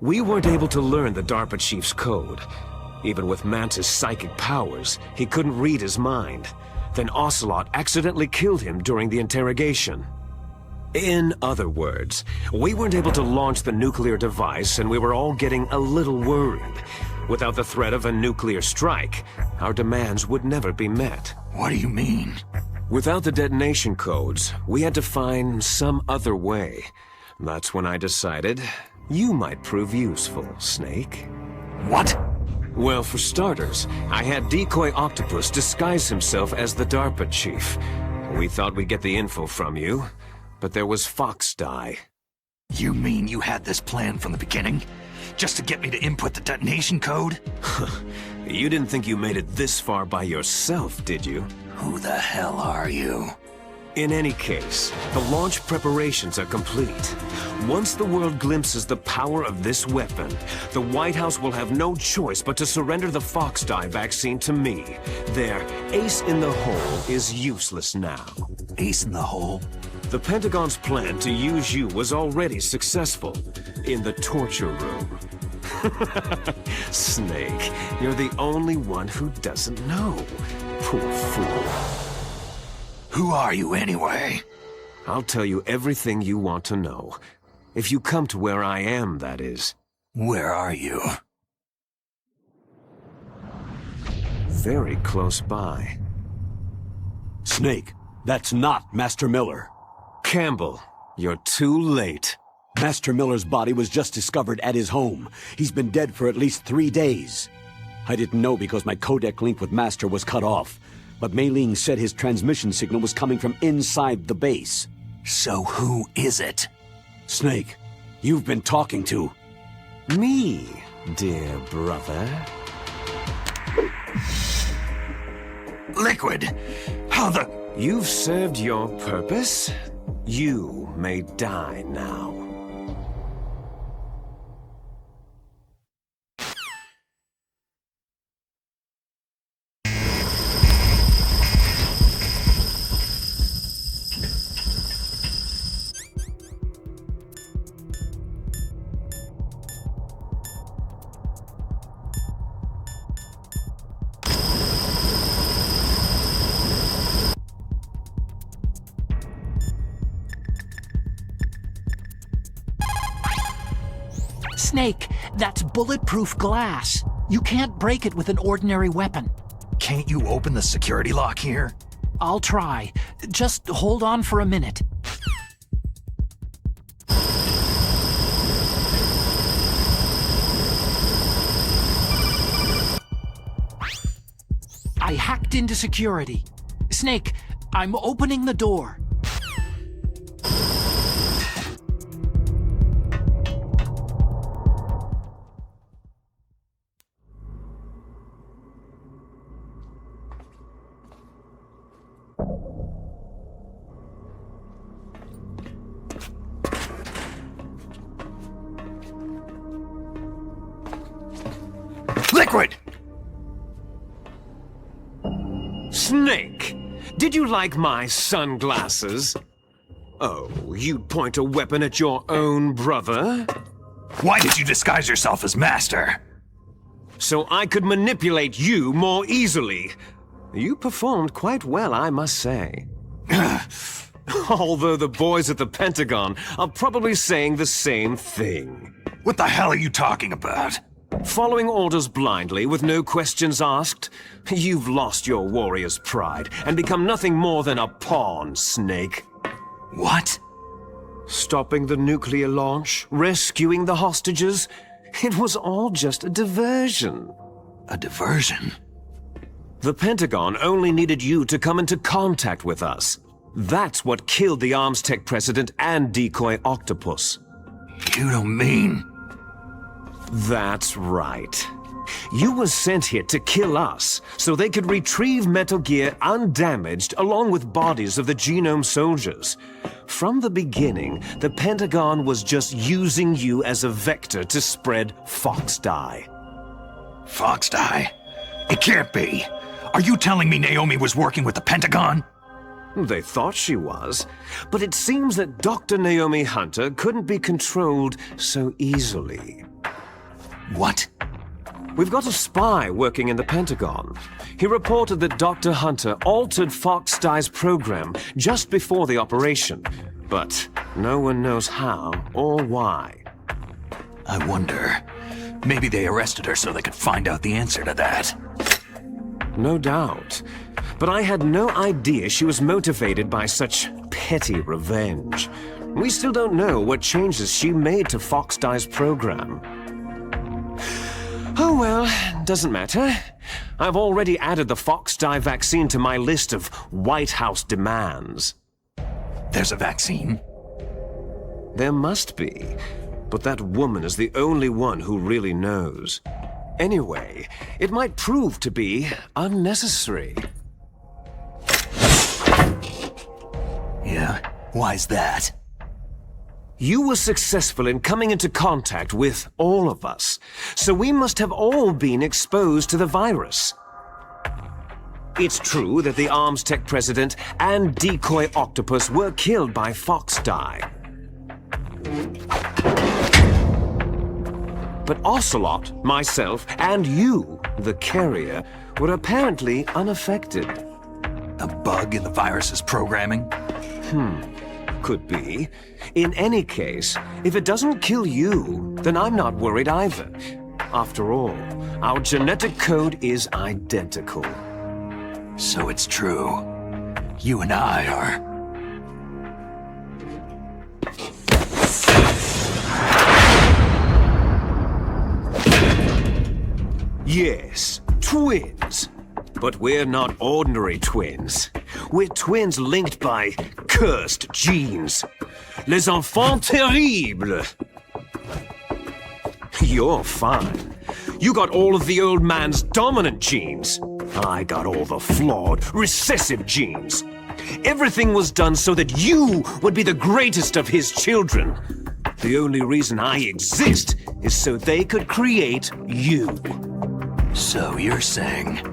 We weren't able to learn the DARPA chief's code. Even with Mantis' psychic powers, he couldn't read his mind. Then Ocelot accidentally killed him during the interrogation. In other words, we weren't able to launch the nuclear device, and we were all getting a little worried. Without the threat of a nuclear strike, our demands would never be met. What do you mean? Without the detonation codes, we had to find some other way. That's when I decided you might prove useful, Snake. What? Well, for starters, I had Decoy Octopus disguise himself as the DARPA chief. We thought we'd get the info from you, but there was Fox dye. You mean you had this plan from the beginning? Just to get me to input the detonation code? You didn't think you made it this far by yourself, did you? Who the hell are you? In any case, the launch preparations are complete. Once the world glimpses the power of this weapon, the White House will have no choice but to surrender the Fox dye vaccine to me. Their ace in the hole is useless now. Ace in the hole? The Pentagon's plan to use you was already successful in the torture room. Snake, you're the only one who doesn't know. Poor fool. Who are you anyway? I'll tell you everything you want to know. If you come to where I am, that is. Where are you? very close by. Snake, that's not Master Miller. Campbell, you're too late. Master Miller's body was just discovered at his home. He's been dead for at least 3 days. I didn't know because my codec link with Master was cut off, but Mei Ling said his transmission signal was coming from inside the base. So who is it? Snake, you've been talking to... Me, dear brother. Liquid! How the... You've served your purpose. You may die now. Snake, that's bulletproof glass. You can't break it with an ordinary weapon. Can't you open the security lock here? I'll try. Just hold on for a minute. I hacked into security. Snake, I'm opening the door. Liquid! Snake, did you like my sunglasses? Oh, you'd point a weapon at your own brother? Why did you disguise yourself as Master? So I could manipulate you more easily. You performed quite well, I must say. Although the boys at the Pentagon are probably saying the same thing. What the hell are you talking about? Following orders blindly with no questions asked? You've lost your warrior's pride and become nothing more than a pawn, Snake. What? Stopping the nuclear launch, rescuing the hostages, it was all just a diversion. A diversion? The Pentagon only needed you to come into contact with us. That's what killed the Arms Tech president and decoy octopus. You don't mean... That's right. You were sent here to kill us, so they could retrieve Metal Gear undamaged along with bodies of the Genome soldiers. From the beginning, the Pentagon was just using you as a vector to spread Fox Dye. Fox Dye? It can't be. Are you telling me Naomi was working with the Pentagon? They thought she was, but it seems that Dr. Naomi Hunter couldn't be controlled so easily. What? We've got a spy working in the Pentagon. He reported that Dr. Hunter altered Fox Dye's program just before the operation, but no one knows how or why. I wonder, maybe they arrested her so they could find out the answer to that. No doubt, but I had no idea she was motivated by such petty revenge. We still don't know what changes she made to Fox Dye's program. Oh well, doesn't matter. I've already added the Fox Dye vaccine to my list of White House demands. There's a vaccine? There must be, but that woman is the only one who really knows. Anyway, it might prove to be unnecessary. Yeah? Why's that? You were successful in coming into contact with all of us, so we must have all been exposed to the virus. It's true that the Arms Tech president and decoy octopus were killed by Fox Dye. But Ocelot, myself, and you, the carrier, were apparently unaffected. A bug in the virus's programming? Could be. In any case, if it doesn't kill you, then I'm not worried either. After all, our genetic code is identical. So it's true. You and I are... Yes, twins. But we're not ordinary twins. We're twins linked by cursed genes. Les enfants terribles. You're fine. You got all of the old man's dominant genes. I got all the flawed, recessive genes. Everything was done so that you would be the greatest of his children. The only reason I exist is so they could create you. So you're saying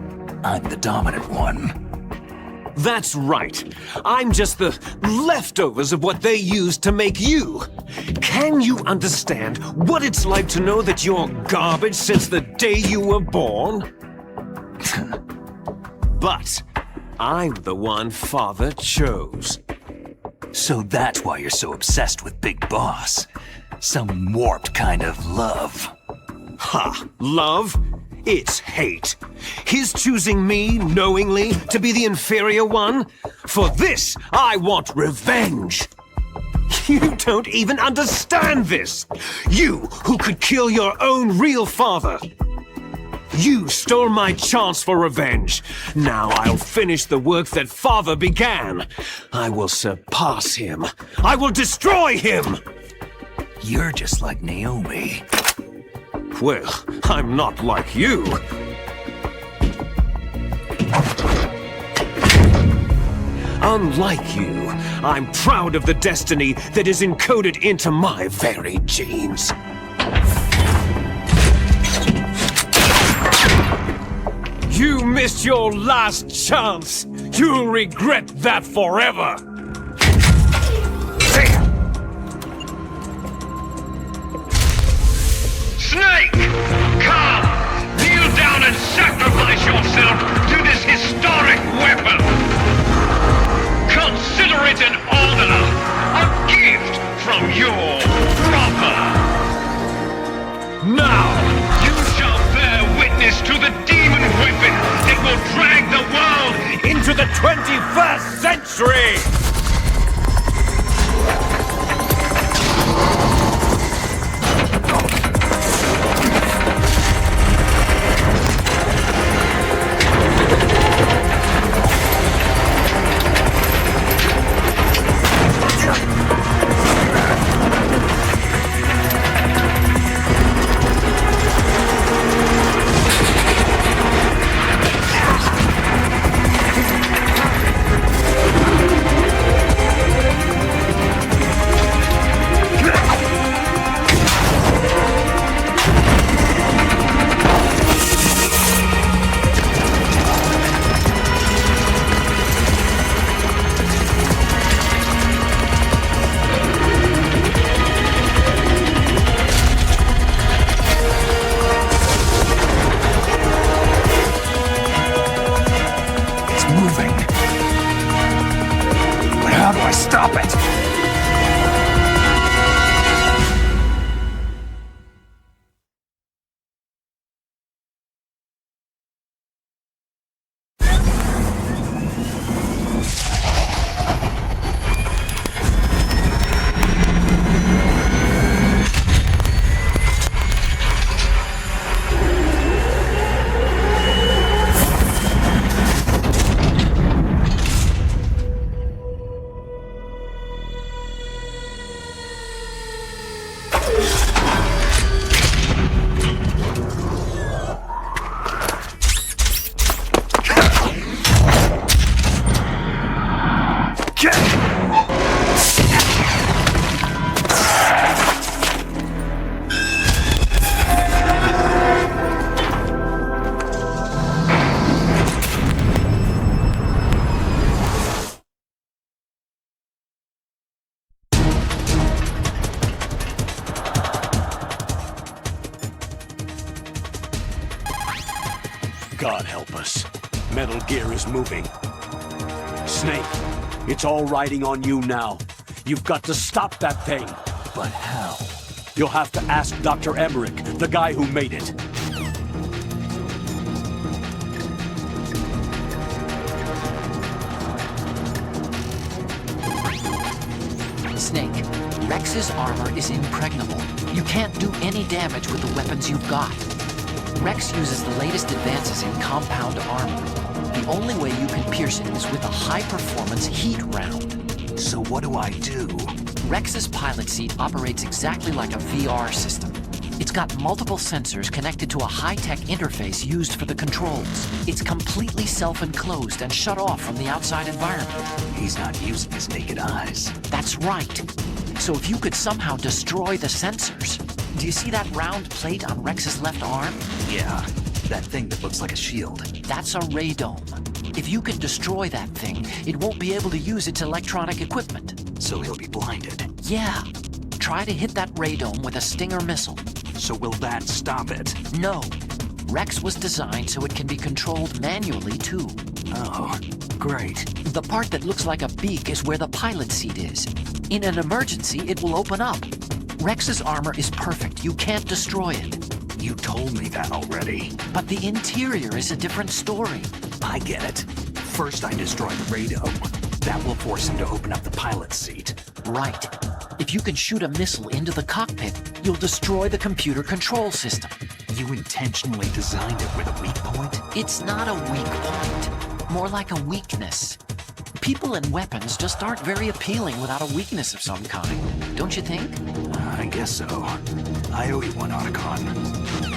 I'm the dominant one? That's right. I'm just the leftovers of what they used to make you. Can you understand what it's like to know that you're garbage since the day you were born? But I'm the one Father chose. So that's why you're so obsessed with Big Boss. Some warped kind of love. Ha! Love? It's hate. His choosing me, knowingly, to be the inferior one? For this, I want revenge. You don't even understand this. You, who could kill your own real father. You stole my chance for revenge. Now I'll finish the work that Father began. I will surpass him. I will destroy him. You're just like Naomi. Well, I'm not like you. Unlike you, I'm proud of the destiny that is encoded into my very genes. You missed your last chance. You'll regret that forever. Snake! Come! Kneel down and sacrifice yourself to this historic weapon! Consider it an honor, a gift from your brother! Now! You shall bear witness to the demon weapon that will drag the world Into the 21st century! God help us. Metal Gear is moving. Snake, it's all riding on you now. You've got to stop that thing. But how? You'll have to ask Dr. Emmerich, the guy who made it. Rex's armor is impregnable. You can't do any damage with the weapons you've got. Rex uses the latest advances in compound armor. The only way you can pierce it is with a high-performance heat round. So what do I do? Rex's pilot seat operates exactly like a VR system. It's got multiple sensors connected to a high-tech interface used for the controls. It's completely self-enclosed and shut off from the outside environment. He's not using his naked eyes. That's right. So if you could somehow destroy the sensors... Do you see that round plate on Rex's left arm? Yeah, that thing that looks like a shield. That's a radome. If you can destroy that thing, it won't be able to use its electronic equipment. So he'll be blinded. Yeah. Try to hit that radome with a Stinger missile. So will that stop it? No. Rex was designed so it can be controlled manually, too. Oh, great. The part that looks like a beak is where the pilot seat is. In an emergency, it will open up. Rex's armor is perfect. You can't destroy it. You told me that already. But the interior is a different story. I get it. First I destroy the radome. That will force him to open up the pilot seat. Right. If you can shoot a missile into the cockpit, you'll destroy the computer control system. You intentionally designed it with a weak point? It's not a weak point. More like a weakness. People and weapons just aren't very appealing without a weakness of some kind. Don't you think? I guess so. I owe you one, Otacon.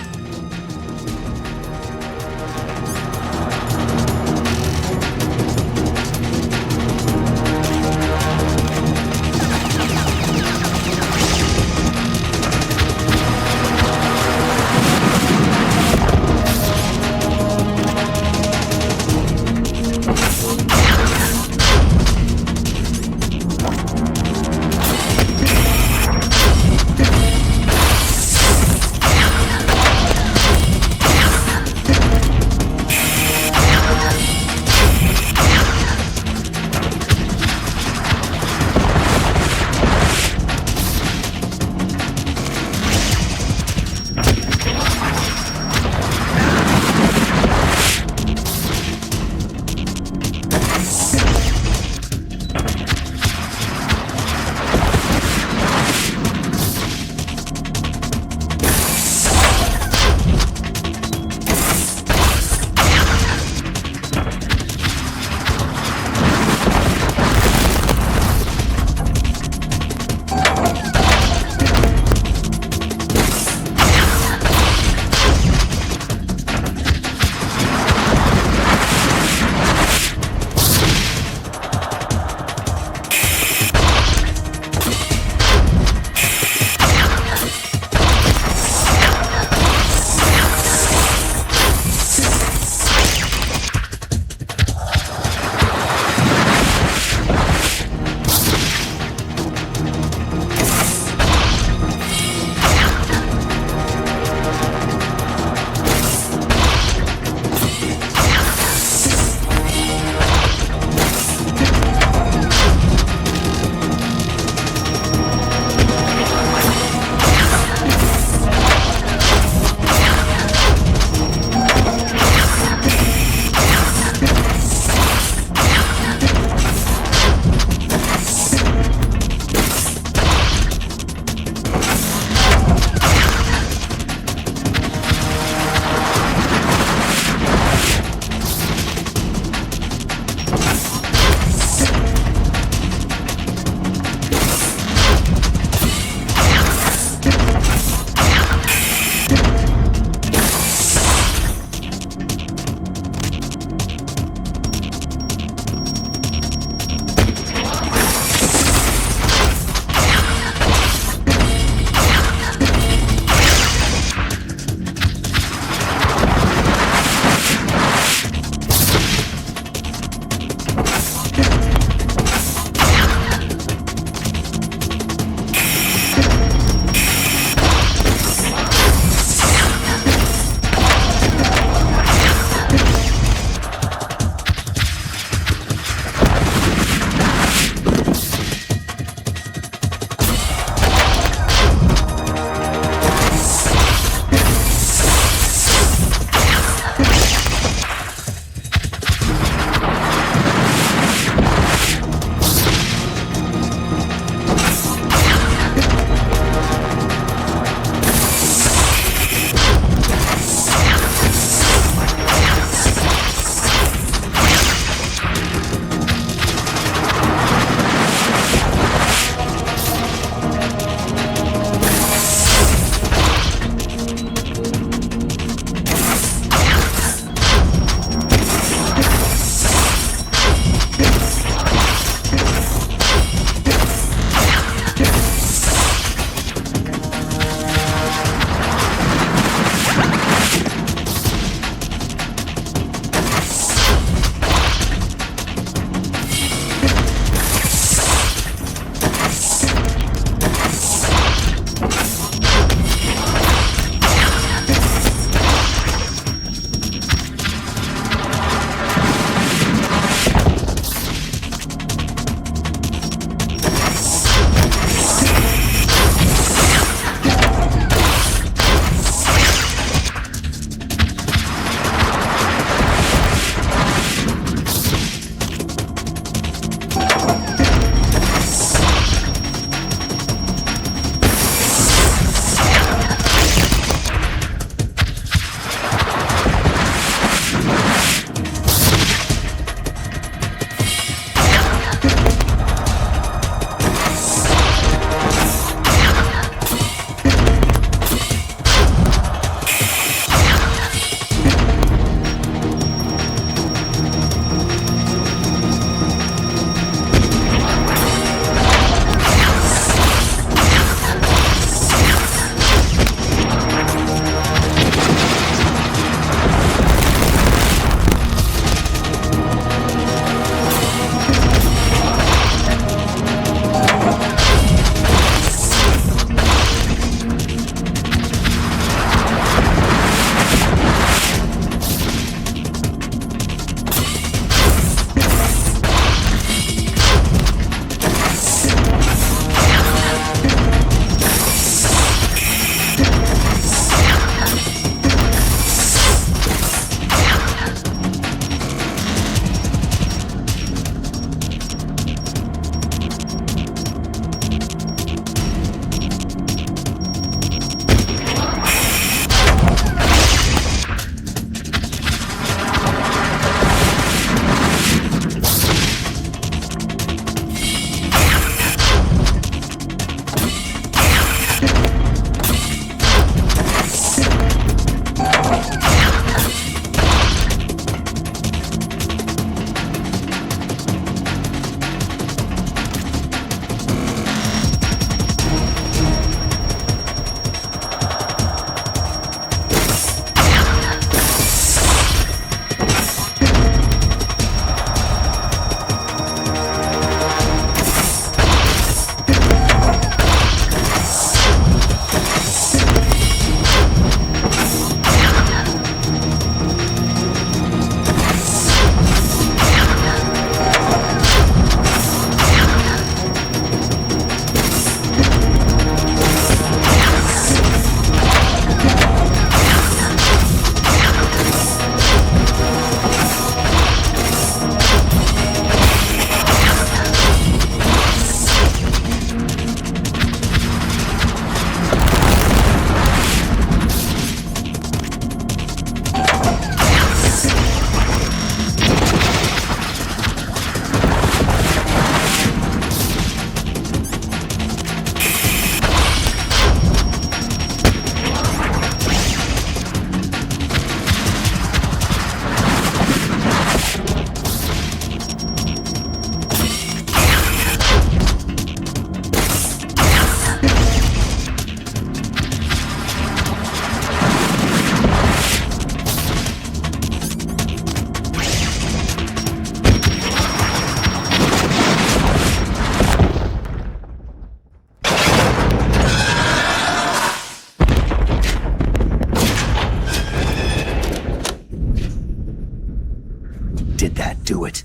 did that do it?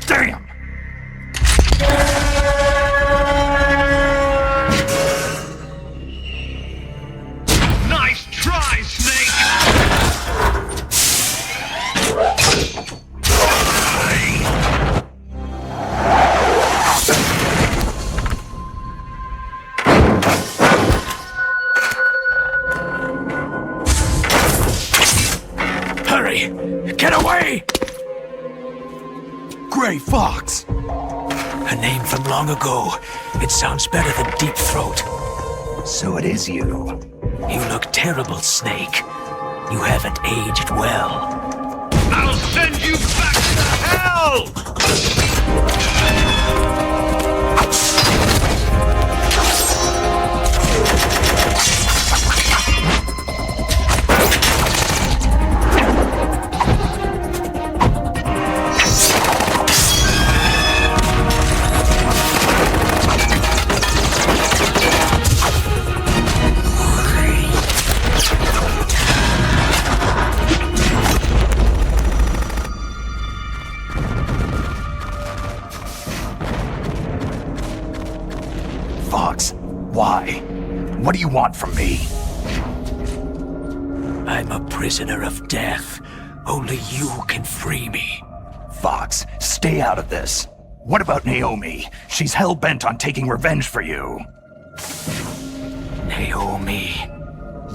Damn! Nice try, Snake! Hurry! Get away! Gray Fox! A name from long ago. It sounds better than Deep Throat. So it is you. You look terrible, Snake. You haven't aged well. I'll send you back to hell! Fox, why? What do you want from me? I'm a prisoner of death. Only you can free me. Fox, stay out of this. What about Naomi? She's hell-bent on taking revenge for you. Naomi?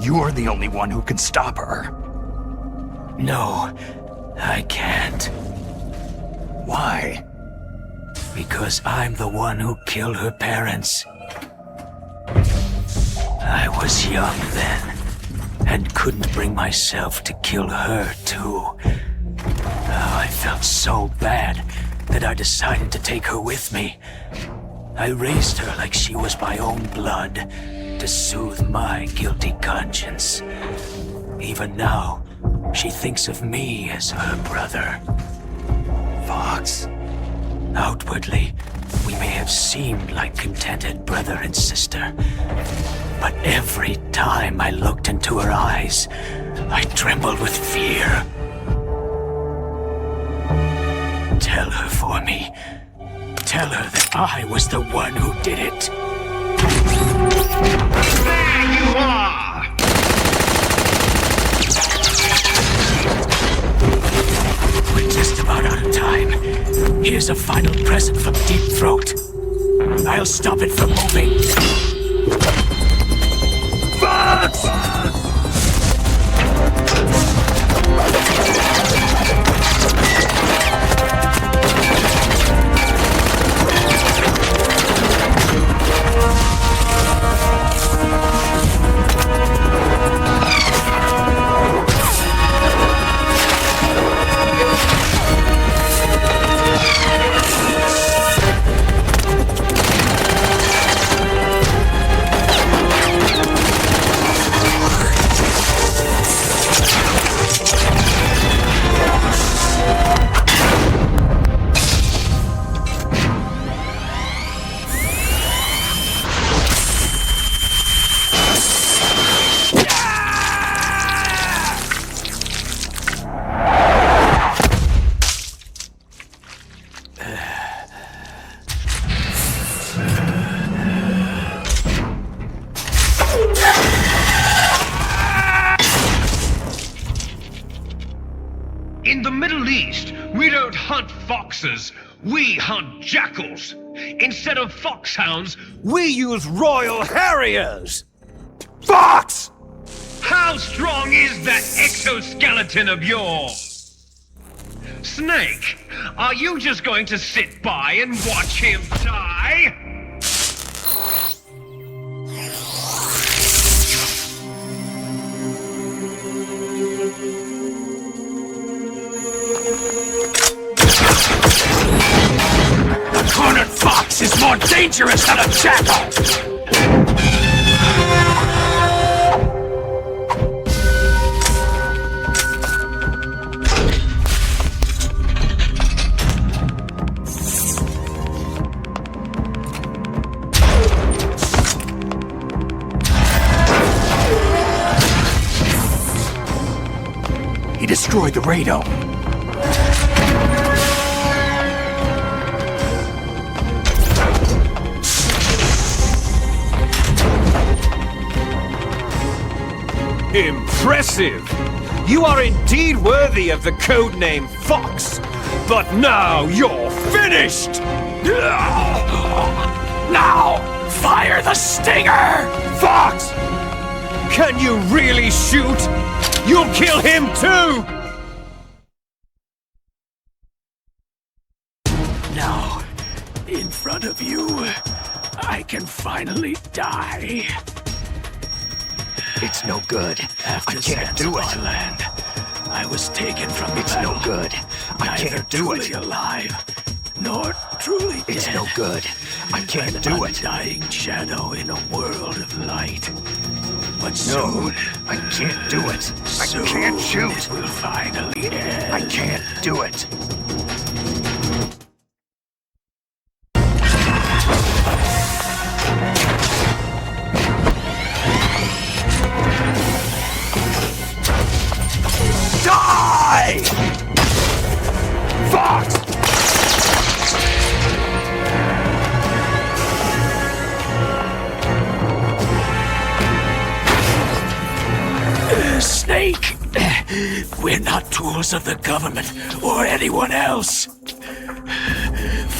You're the only one who can stop her. No, I can't. Why? Because I'm the one who killed her parents. I was young then, and couldn't bring myself to kill her too. Oh, I felt so bad that I decided to take her with me. I raised her like she was my own blood, to soothe my guilty conscience. Even now, she thinks of me as her brother. Fox. Outwardly, we may have seemed like contented brother and sister, but every time I looked into her eyes, I trembled with fear. Tell her for me. Tell her that I was the one who did it. There you are! We're just about out of time. Here's a final present from Deep Throat. I'll stop it from moving. Fox! In the Middle East, we don't hunt foxes, we hunt jackals. Instead of foxhounds, We use Royal Harriers! Fox! how strong is that exoskeleton of yours? Snake, are you just going to sit by and watch him die? A cornered fox is more dangerous than a jackal! destroy the radome. Impressive! You are indeed worthy of the codename Fox, but now you're finished! Now, fire the stinger! Fox! Can you really shoot? You'll kill him too! Now, in front of you, I can finally die. It's no good. After I can't do it. Land, I was taken from the It's battle. no good. I can't do truly it. alive, nor truly It's dead. no good. I can't An do it. undying shadow in a world of light. But No, soon, I can't do it. I soon can't shoot. it will finally end. I can't do it. Die! Fox! Snake! We're not tools of the government or anyone else.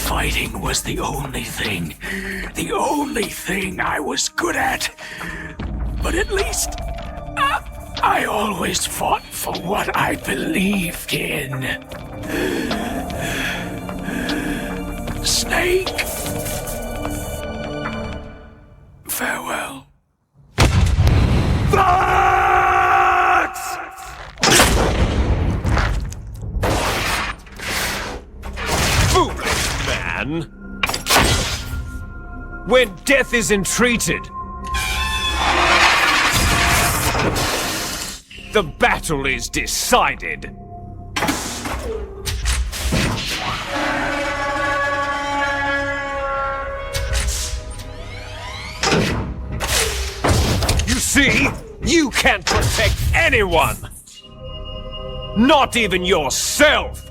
Fighting was the only thing I was good at. But at least, I always fought for what I believed in. Snake! Farewell. Foolish man! When death is entreated, the battle is decided. You see, you can't protect anyone! Not even yourself!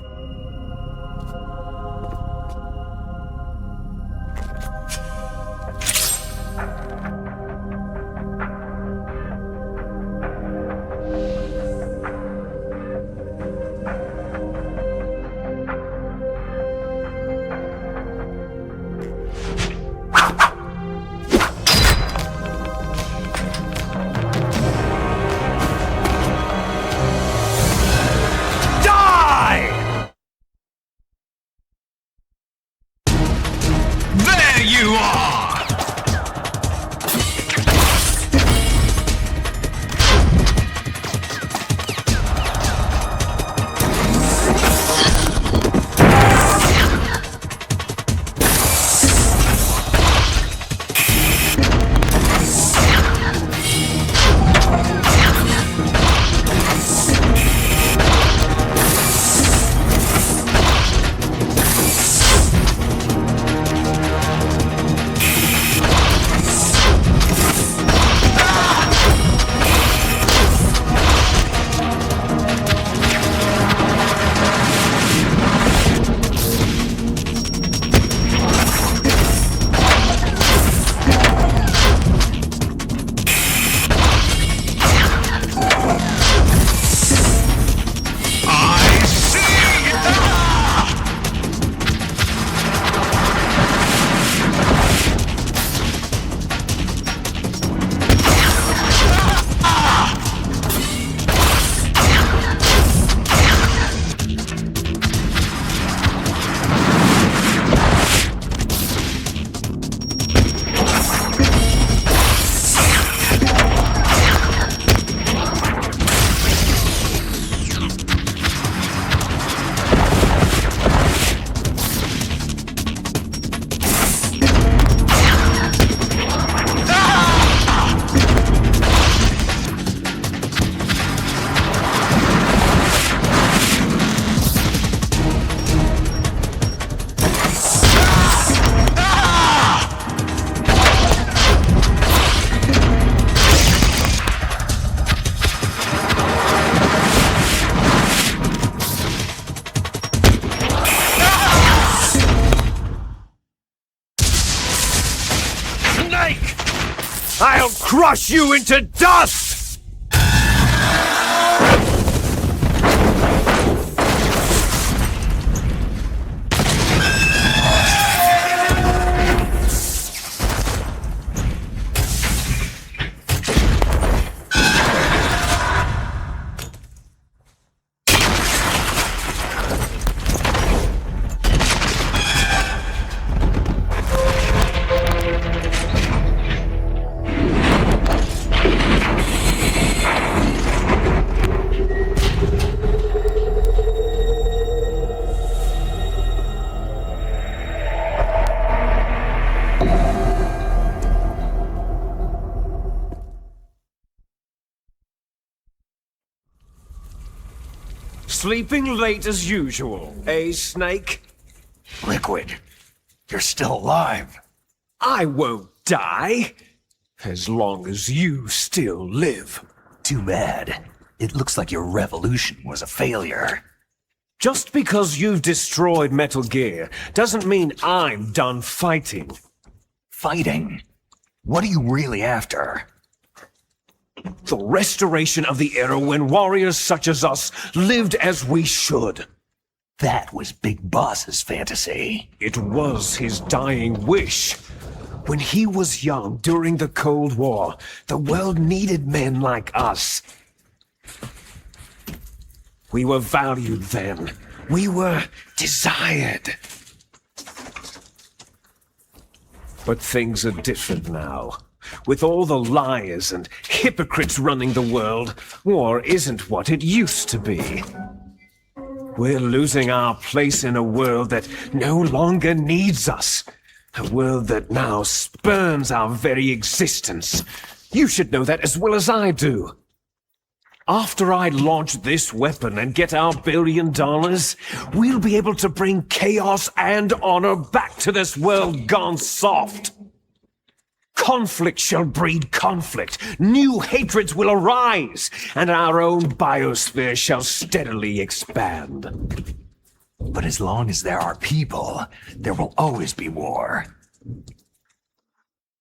Die! I'll crush you into dust! Sleeping late as usual, eh, Snake? Liquid, you're still alive. I won't die, as long as you still live. Too bad. It looks like your revolution was a failure. Just because you've destroyed Metal Gear doesn't mean I'm done fighting. Fighting? What are you really after? The restoration of the era when warriors such as us lived as we should. That was Big Boss's fantasy. It was his dying wish. When he was young during the Cold War, the world needed men like us. We were valued then. We were desired. But things are different now. With all the liars and hypocrites running the world, war isn't what it used to be. We're losing our place in a world that no longer needs us. A world that now spurns our very existence. You should know that as well as I do. After I launch this weapon and get our $1 billion, we'll be able to bring chaos and honor back to this world gone soft. Conflict shall breed conflict, new hatreds will arise, and our own biosphere shall steadily expand. But as long as there are people, there will always be war.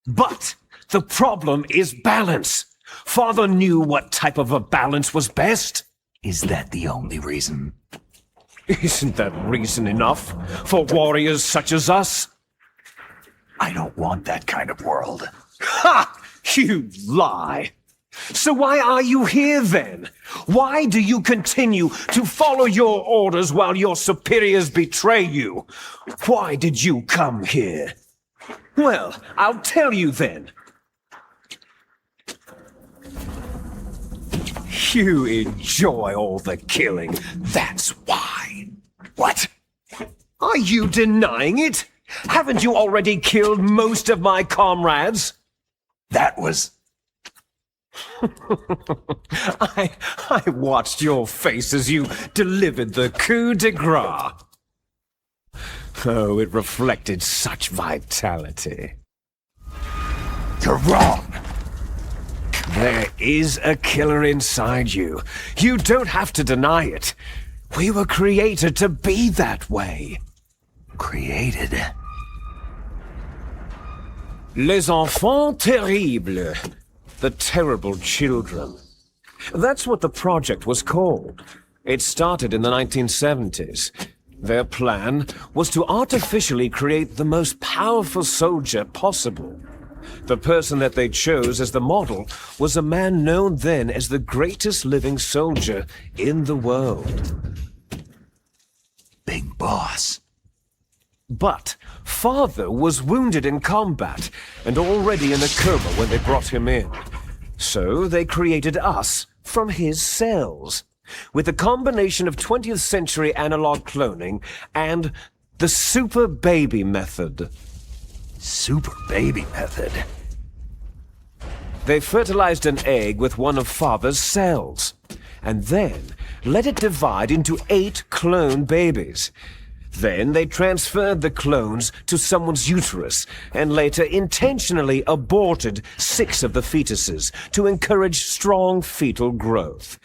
But the problem is balance. Father knew what type of a balance was best. Is that the only reason? Isn't that reason enough for warriors such as us? I don't want that kind of world. Ha! You lie! So why are you here then? Why do you continue to follow your orders while your superiors betray you? Why did you come here? Well, I'll tell you then. You enjoy all the killing, that's why. What? Are you denying it? Haven't you already killed most of my comrades? That was... I watched your face as you delivered the coup de grace. Oh, it reflected such vitality. You're wrong. There is a killer inside you. You don't have to deny it. We were created to be that way. Created? Les enfants terribles. The terrible children. That's what the project was called. It started in the 1970s. Their plan was to artificially create the most powerful soldier possible. The person that they chose as the model was a man known then as the greatest living soldier in the world. Big Boss. But Father was wounded in combat and already in a coma when they brought him in. So they created us from his cells, with a combination of 20th century analog cloning and the super baby method. Super baby method? They fertilized an egg with one of Father's cells, and then let it divide into 8 clone babies. Then they transferred the clones to someone's uterus and later intentionally aborted 6 of the fetuses to encourage strong fetal growth.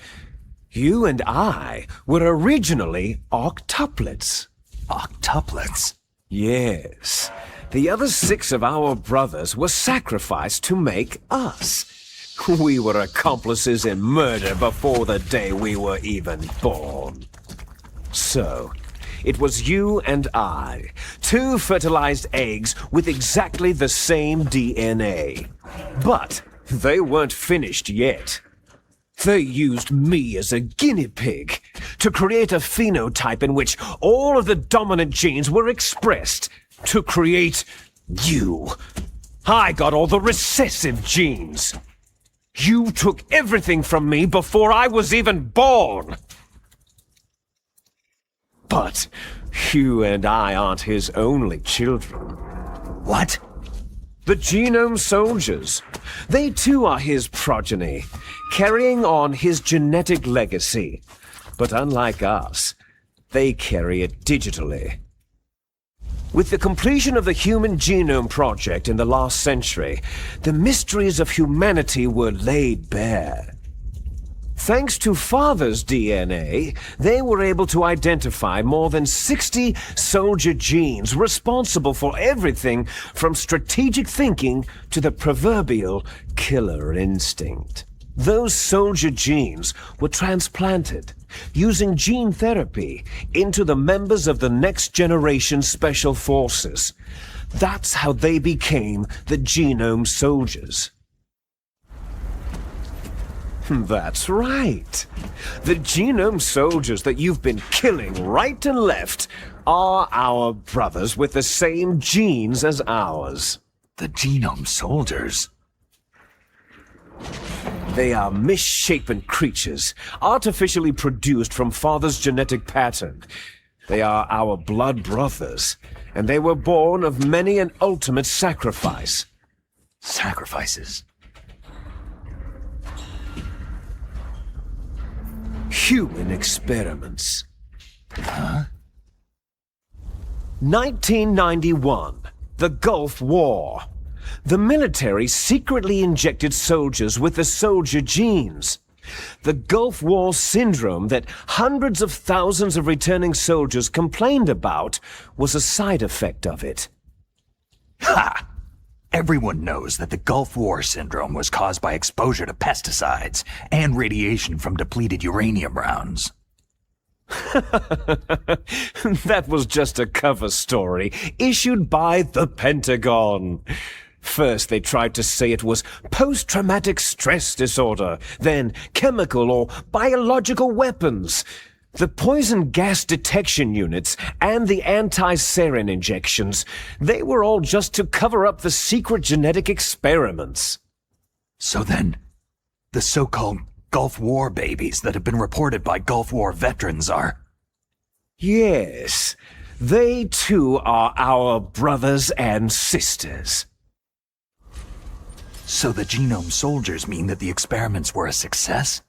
You and I were originally octuplets. Octuplets? Yes. The other 6 of our brothers were sacrificed to make us. We were accomplices in murder before the day we were even born. So, it was you and I, 2 fertilized eggs with exactly the same DNA. But they weren't finished yet. They used me as a guinea pig to create a phenotype in which all of the dominant genes were expressed to create you. I got all the recessive genes. You took everything from me before I was even born. But you and I aren't his only children. What? The Genome Soldiers. They too are his progeny, carrying on his genetic legacy. But unlike us, they carry it digitally. With the completion of the Human Genome Project in the last century, the mysteries of humanity were laid bare. Thanks to Father's DNA, they were able to identify more than 60 soldier genes responsible for everything from strategic thinking to the proverbial killer instinct. Those soldier genes were transplanted, using gene therapy, into the members of the next generation special forces. That's how they became the Genome Soldiers. That's right. The Genome Soldiers that you've been killing right and left are our brothers with the same genes as ours. The Genome Soldiers? They are misshapen creatures, artificially produced from Father's genetic pattern. They are our blood brothers, and they were born of many an ultimate sacrifice. Sacrifices? Human experiments. Huh? 1991, the Gulf War. The military secretly injected soldiers with the soldier genes. The Gulf War syndrome that hundreds of thousands of returning soldiers complained about was a side effect of it. Ha! Everyone knows that the Gulf War syndrome was caused by exposure to pesticides and radiation from depleted uranium rounds. That was just a cover story issued by the Pentagon. First, they tried to say it was post-traumatic stress disorder, then chemical or biological weapons. The poison gas detection units and the anti-sarin injections, they were all just to cover up the secret genetic experiments. So then, the so-called Gulf War babies that have been reported by Gulf War veterans are... Yes, they too are our brothers and sisters. So the Genome Soldiers mean that the experiments were a success?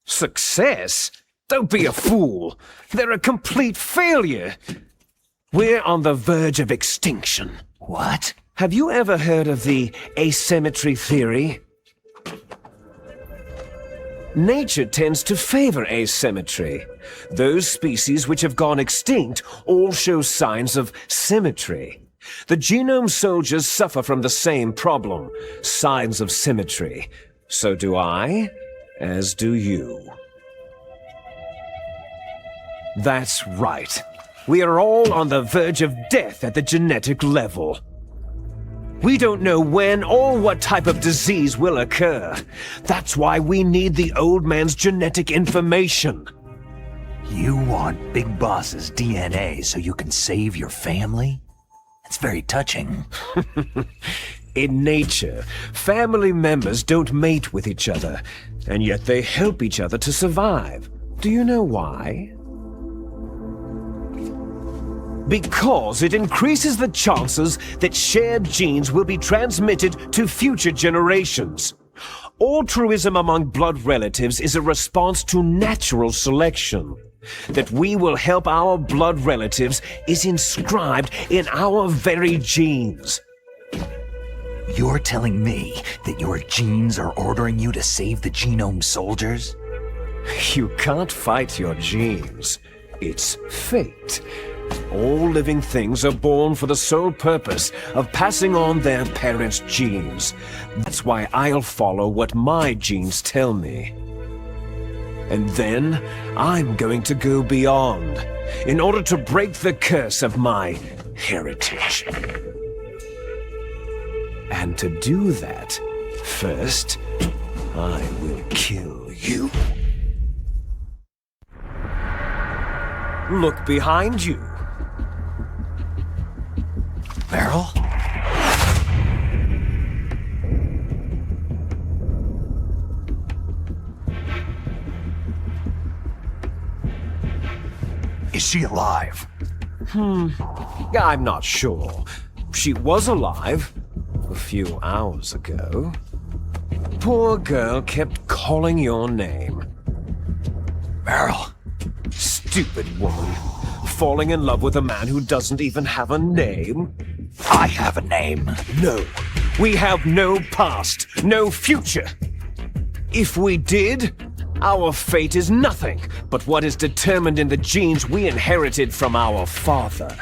Success? Don't be a fool. They're a complete failure. We're on the verge of extinction. What? Have you ever heard of the asymmetry theory? Nature tends to favor asymmetry. Those species which have gone extinct all show signs of symmetry. The Genome Soldiers suffer from the same problem, signs of symmetry. So do I, as do you. That's right. We are all on the verge of death at the genetic level. We don't know when or what type of disease will occur. That's why we need the old man's genetic information. You want Big Boss's DNA so you can save your family? It's very touching. In nature, family members don't mate with each other, and yet they help each other to survive. Do you know why? Because it increases the chances that shared genes will be transmitted to future generations. Altruism among blood relatives is a response to natural selection. That we will help our blood relatives is inscribed in our very genes. You're telling me that your genes are ordering you to save the Genome Soldiers? You can't fight your genes. It's fate. All living things are born for the sole purpose of passing on their parents' genes. That's why I'll follow what my genes tell me. And then I'm going to go beyond in order to break the curse of my heritage. And to do that, first, I will kill you. Look behind you. Meryl? Is she alive? I'm not sure. She was alive a few hours ago. Poor girl kept calling your name. Meryl? Stupid woman. Falling in love with a man who doesn't even have a name? I have a name. No. We have no past, no future. If we did, our fate is nothing but what is determined in the genes we inherited from our father.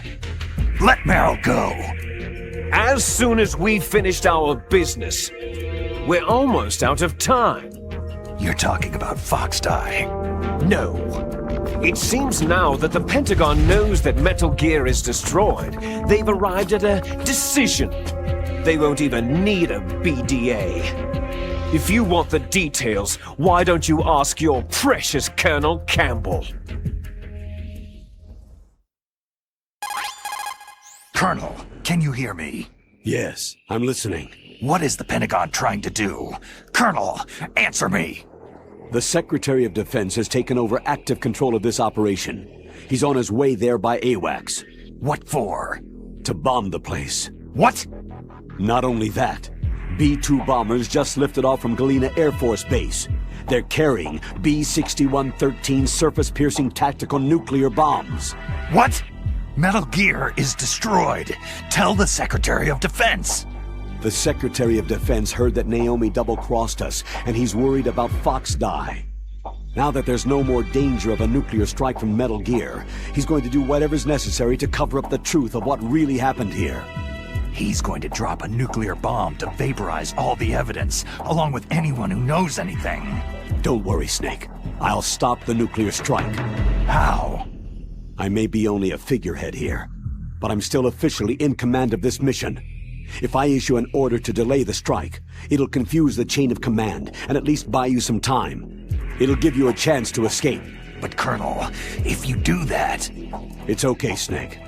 Let Meryl go. As soon as we finished our business, we're almost out of time. You're talking about Fox Die. No. It seems now that the Pentagon knows that Metal Gear is destroyed. They've arrived at a decision. They won't even need a BDA. If you want the details, why don't you ask your precious Colonel Campbell? Colonel, can you hear me? Yes, I'm listening. What is the Pentagon trying to do? Colonel, answer me! The Secretary of Defense has taken over active control of this operation. He's on his way there by AWACS. What for? To bomb the place. What? Not only that, B-2 bombers just lifted off from Galena Air Force Base. They're carrying B-6113 surface-piercing tactical nuclear bombs. What? Metal Gear is destroyed. Tell the Secretary of Defense. The Secretary of Defense heard that Naomi double-crossed us, and he's worried about Fox Die. Now that there's no more danger of a nuclear strike from Metal Gear, he's going to do whatever's necessary to cover up the truth of what really happened here. He's going to drop a nuclear bomb to vaporize all the evidence, along with anyone who knows anything. Don't worry, Snake. I'll stop the nuclear strike. How? I may be only a figurehead here, but I'm still officially in command of this mission. If I issue an order to delay the strike, it'll confuse the chain of command and at least buy you some time. It'll give you a chance to escape. But Colonel, if you do that... It's okay, Snake.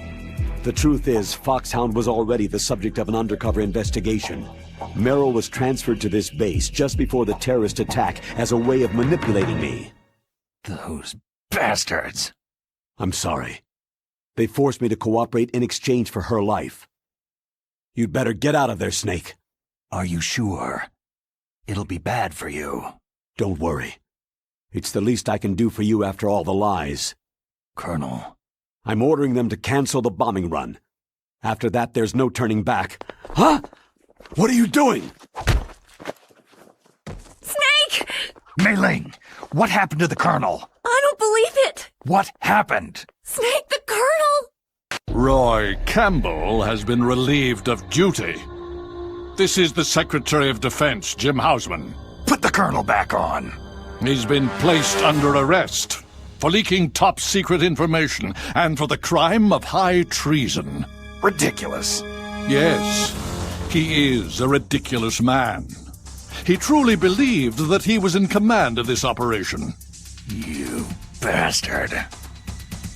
The truth is, Foxhound was already the subject of an undercover investigation. Merrill was transferred to this base just before the terrorist attack as a way of manipulating me. Those bastards! I'm sorry. They forced me to cooperate in exchange for her life. You'd better get out of there, Snake. Are you sure? It'll be bad for you. Don't worry. It's the least I can do for you after all the lies. Colonel. I'm ordering them to cancel the bombing run. After that, there's no turning back. Huh? What are you doing? Snake! Mei Ling, what happened to the Colonel? I don't believe it! What happened? Snake, the Colonel! Roy Campbell has been relieved of duty. This is the Secretary of Defense, Jim Hausman. Put the Colonel back on. He's been placed under arrest for leaking top-secret information and for the crime of high treason. Ridiculous. Yes, he is a ridiculous man. He truly believed that he was in command of this operation. You bastard.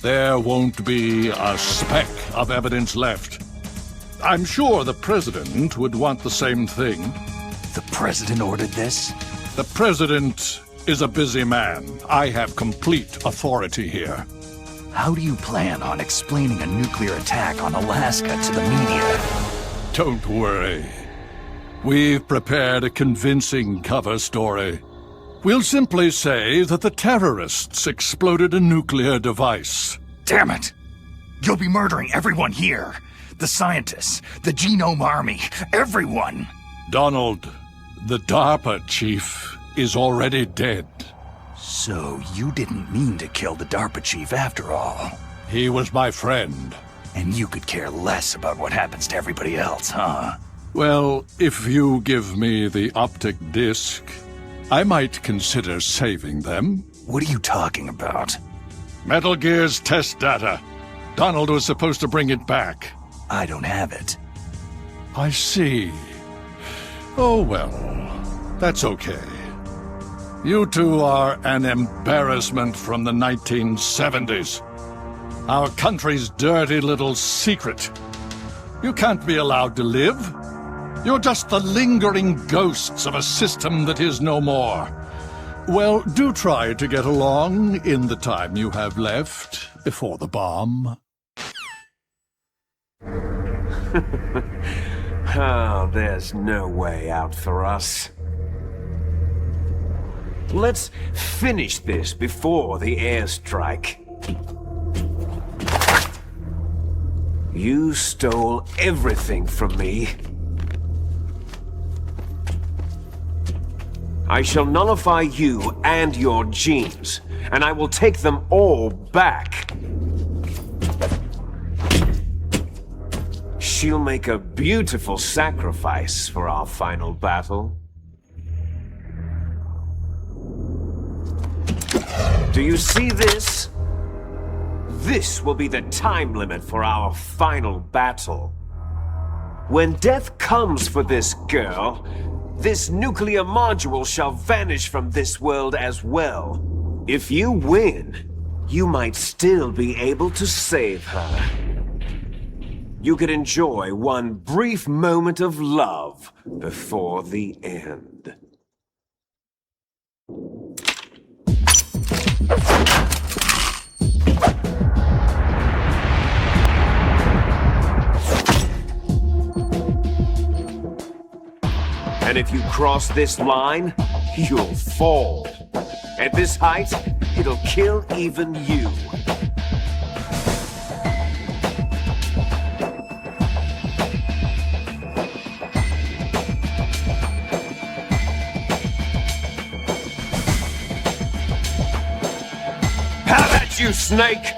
There won't be a speck of evidence left. I'm sure the President would want the same thing. The President ordered this? The President is a busy man. I have complete authority here. How do you plan on explaining a nuclear attack on Alaska to the media? Don't worry. We've prepared a convincing cover story. We'll simply say that the terrorists exploded a nuclear device. Damn it! You'll be murdering everyone here. The scientists, the Genome Army, everyone. Donald, the DARPA chief is already dead. So you didn't mean to kill the DARPA chief after all? He was my friend. And you could care less about what happens to everybody else, huh? Well, if you give me the optic disc, I might consider saving them. What are you talking about? Metal Gear's test data. Donald was supposed to bring it back. I don't have it. I see. Oh, well, that's okay. You two are an embarrassment from the 1970s. Our country's dirty little secret. You can't be allowed to live. You're just the lingering ghosts of a system that is no more. Well, do try to get along in the time you have left before the bomb. Oh, there's no way out for us. Let's finish this before the airstrike. You stole everything from me. I shall nullify you and your genes, and I will take them all back. She'll make a beautiful sacrifice for our final battle. Do you see this? This will be the time limit for our final battle. When death comes for this girl, this nuclear module shall vanish from this world as well. If you win, you might still be able to save her. You could enjoy one brief moment of love before the end. And if you cross this line, you'll fall. At this height, it'll kill even you. Have at you, Snake!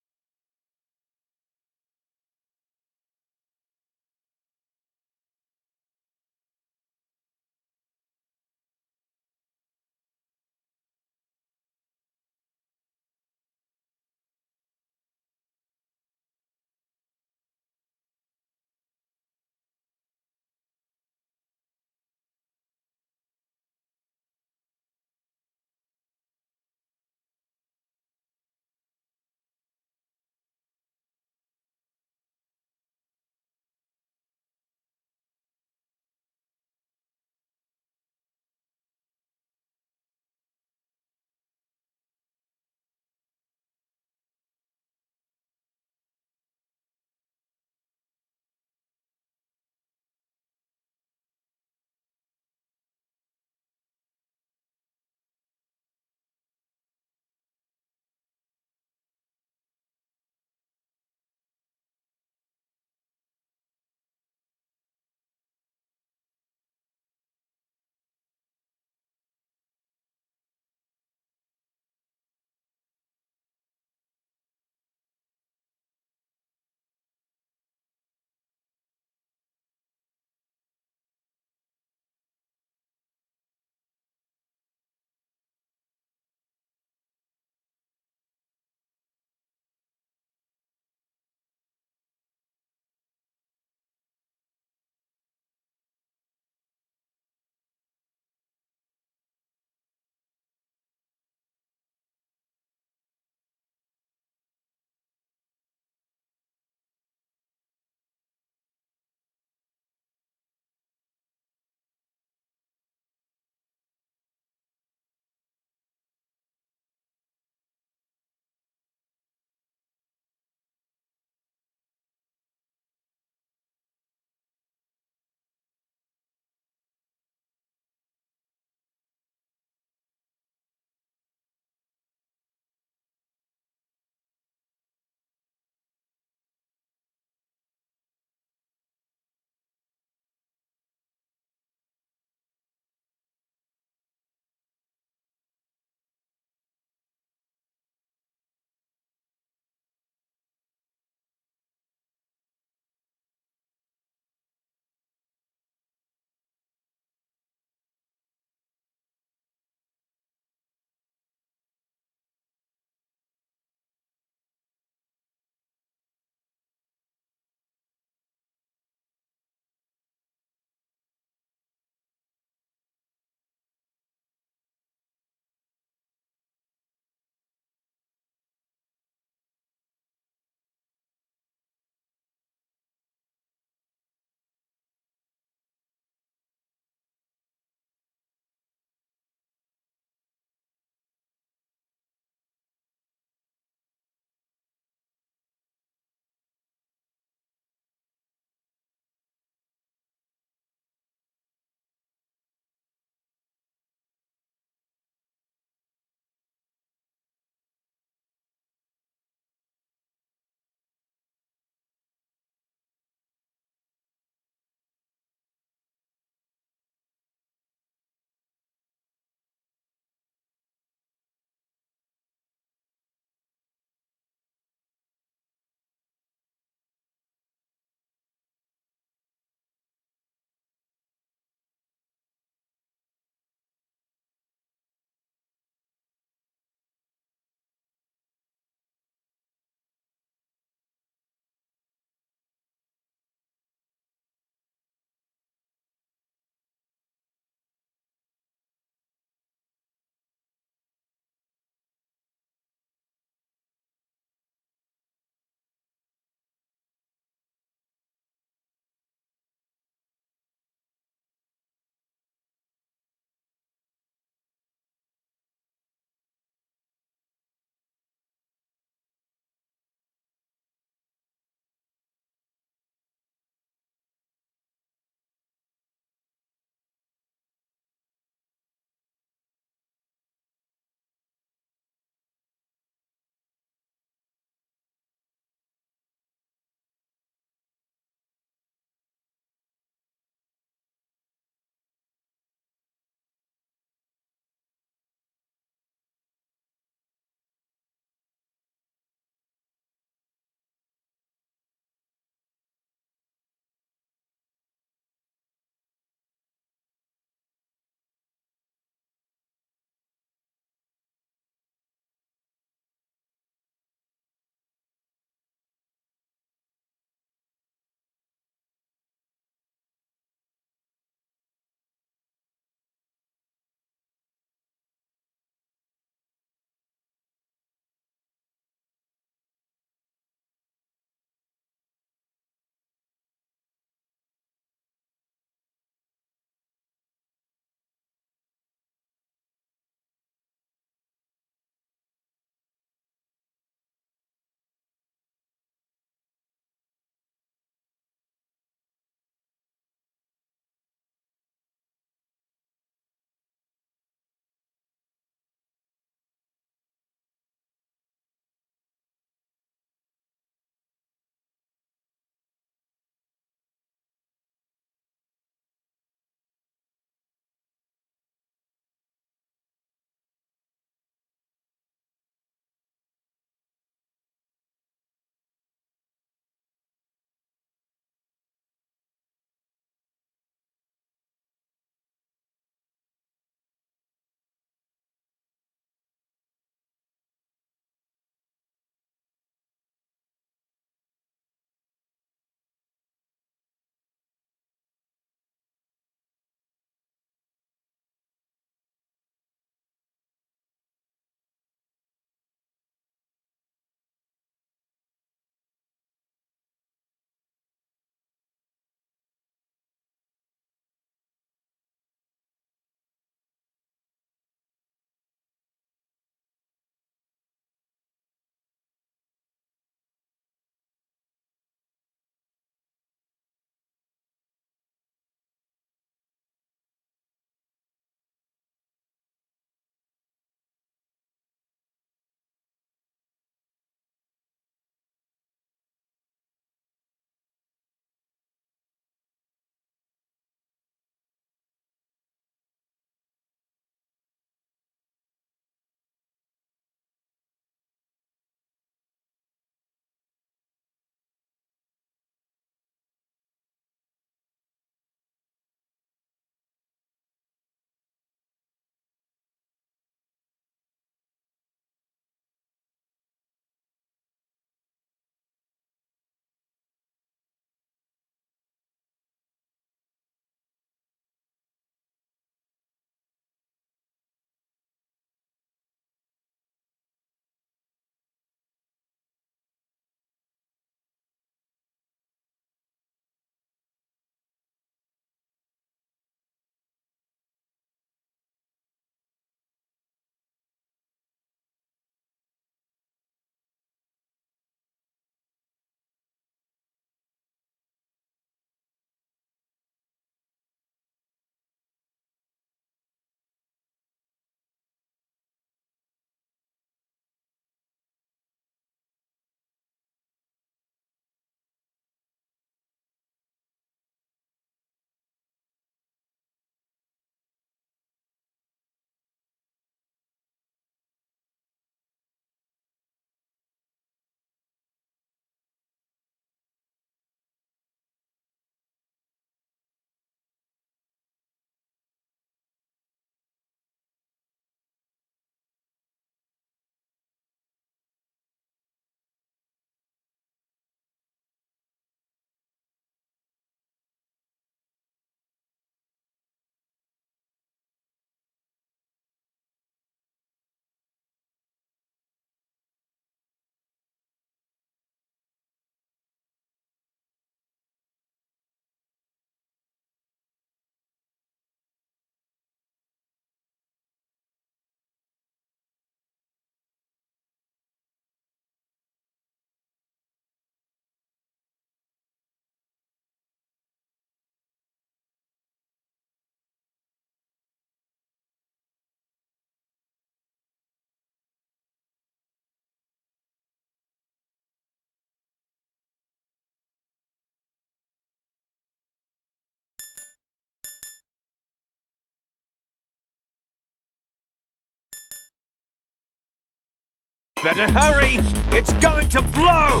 Better hurry! It's going to blow!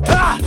Ah!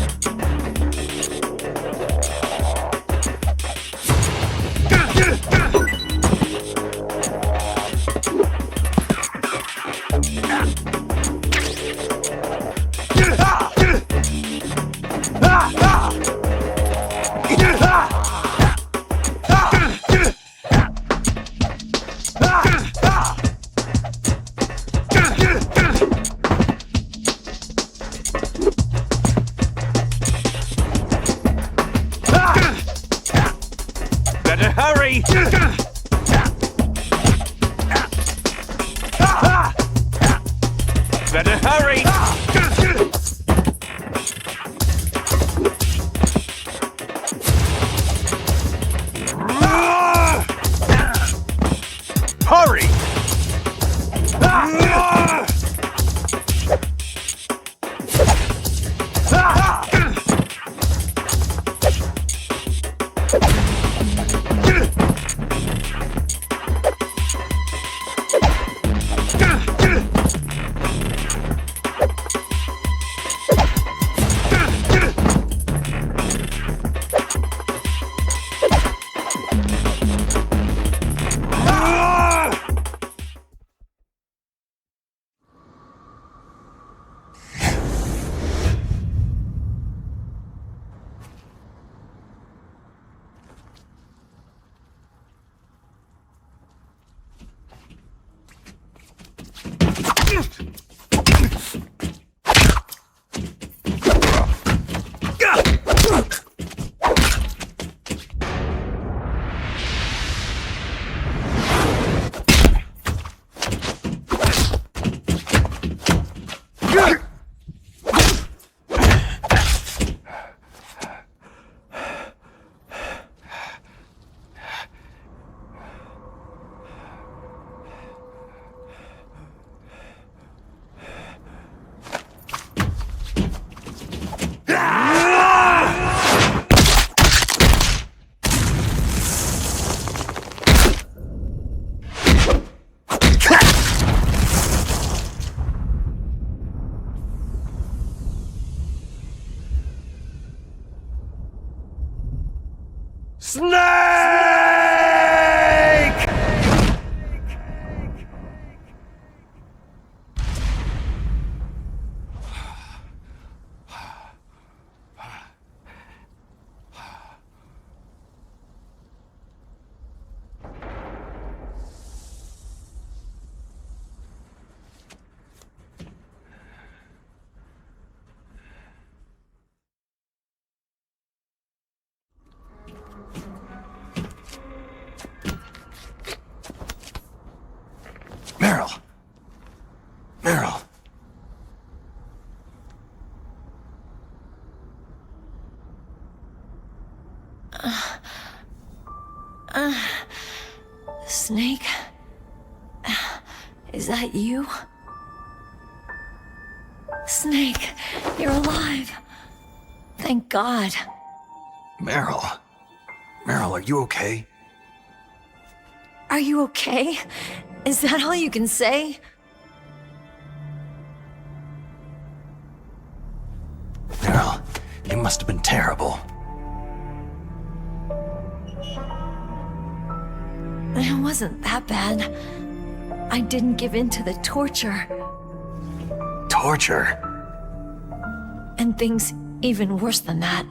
Better hurry! Better hurry! Hurry! Meryl. Snake? Is that you? Snake, you're alive. Thank God. Meryl, are you okay? Are you okay? Is that all you can say? Meryl, you must have been terrible. It wasn't that bad. I didn't give in to the torture. Torture? And things even worse than that.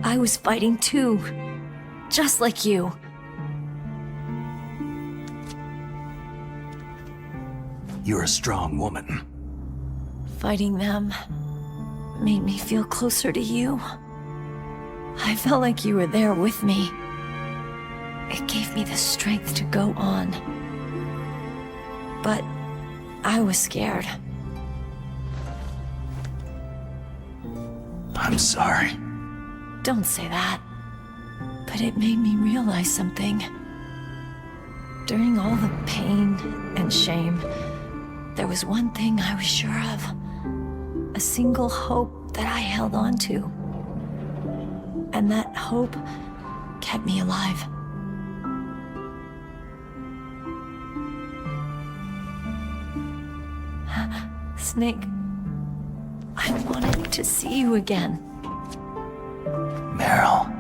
I was fighting too, just like you. You're a strong woman. Fighting them made me feel closer to you. I felt like you were there with me. It gave me the strength to go on. But I was scared. I'm sorry. Don't say that. But it made me realize something. During all the pain and shame, there was one thing I was sure of. A single hope that I held on to. And that hope kept me alive. Snake, I wanted to see you again. Meryl.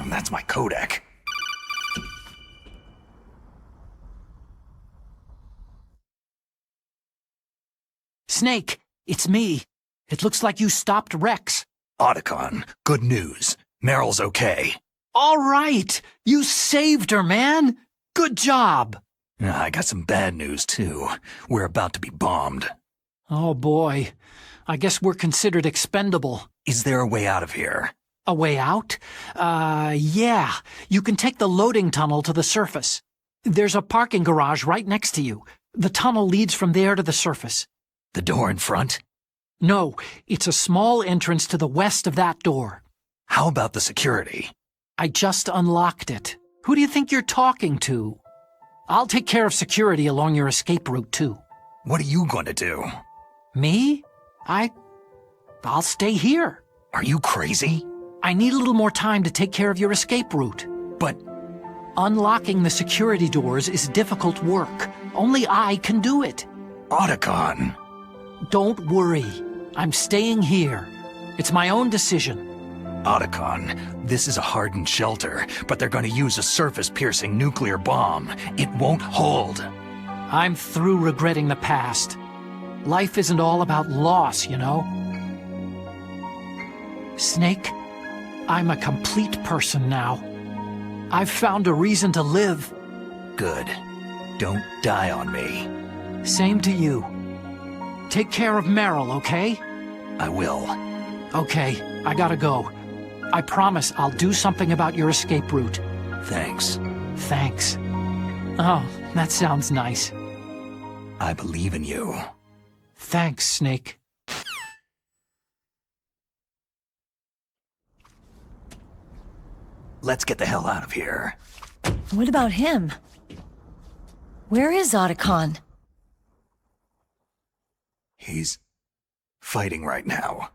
That's my codec. Snake, it's me. It looks like you stopped Rex. Otacon, good news. Meryl's okay. All right! You saved her, man! Good job! I got some bad news, too. We're about to be bombed. Oh boy. I guess we're considered expendable. Is there a way out of here? A way out? Yeah. You can take the loading tunnel to the surface. There's a parking garage right next to you. The tunnel leads from there to the surface. The door in front? No, it's a small entrance to the west of that door. How about the security? I just unlocked it. Who do you think you're talking to? I'll take care of security along your escape route, too. What are you going to do? Me? I'll stay here. Are you crazy? I need a little more time to take care of your escape route. But unlocking the security doors is difficult work. Only I can do it. Otacon! Don't worry. I'm staying here. It's my own decision. Otacon, this is a hardened shelter, but they're going to use a surface-piercing nuclear bomb. It won't hold. I'm through regretting the past. Life isn't all about loss, you know? Snake, I'm a complete person now. I've found a reason to live. Good. Don't die on me. Same to you. Take care of Meryl, okay? I will. Okay, I gotta go. I promise I'll do something about your escape route. Thanks. Thanks. Oh, that sounds nice. I believe in you. Thanks, Snake. Let's get the hell out of here. What about him? Where is Otacon? He's fighting right now.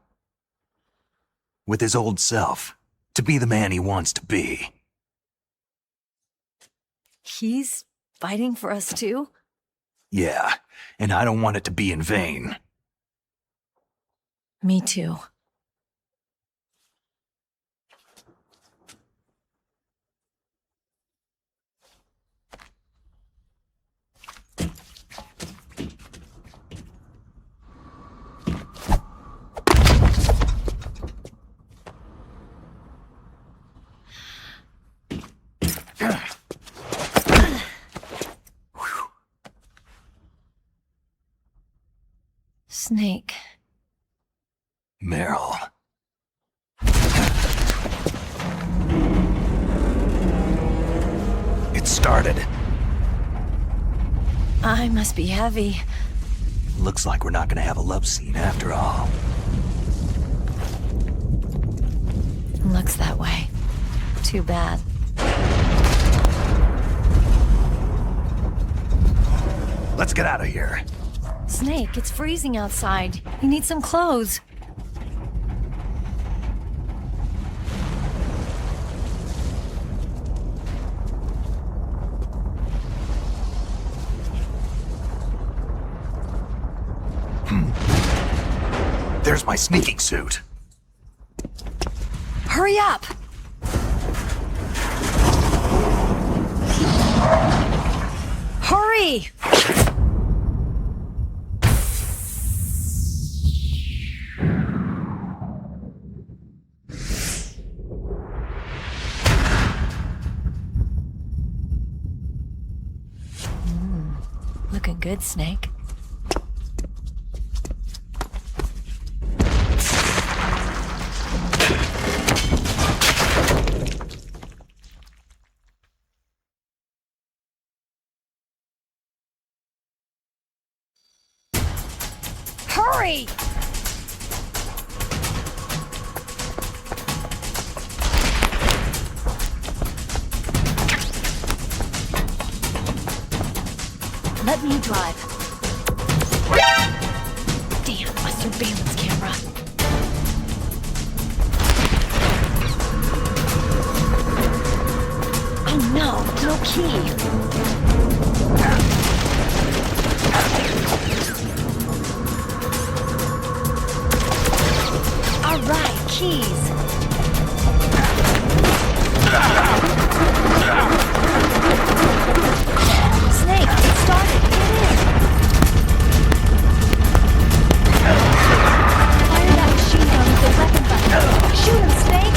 With his old self. To be the man he wants to be. He's fighting for us too? Yeah, and I don't want it to be in vain. Me too. Snake. Meryl. It started. I must be heavy. Looks like we're not gonna have a love scene after all. Looks that way. Too bad. Let's get out of here. Snake, it's freezing outside. You need some clothes. There's my sneaking suit. Hurry up! Hurry! Looking good, Snake. Hurry! Let me drive. Damn, my surveillance camera. Oh no, no key. All right, keys. Snake, it started. Get in. Fire that machine gun with the weapon button. Shoot him, Snake.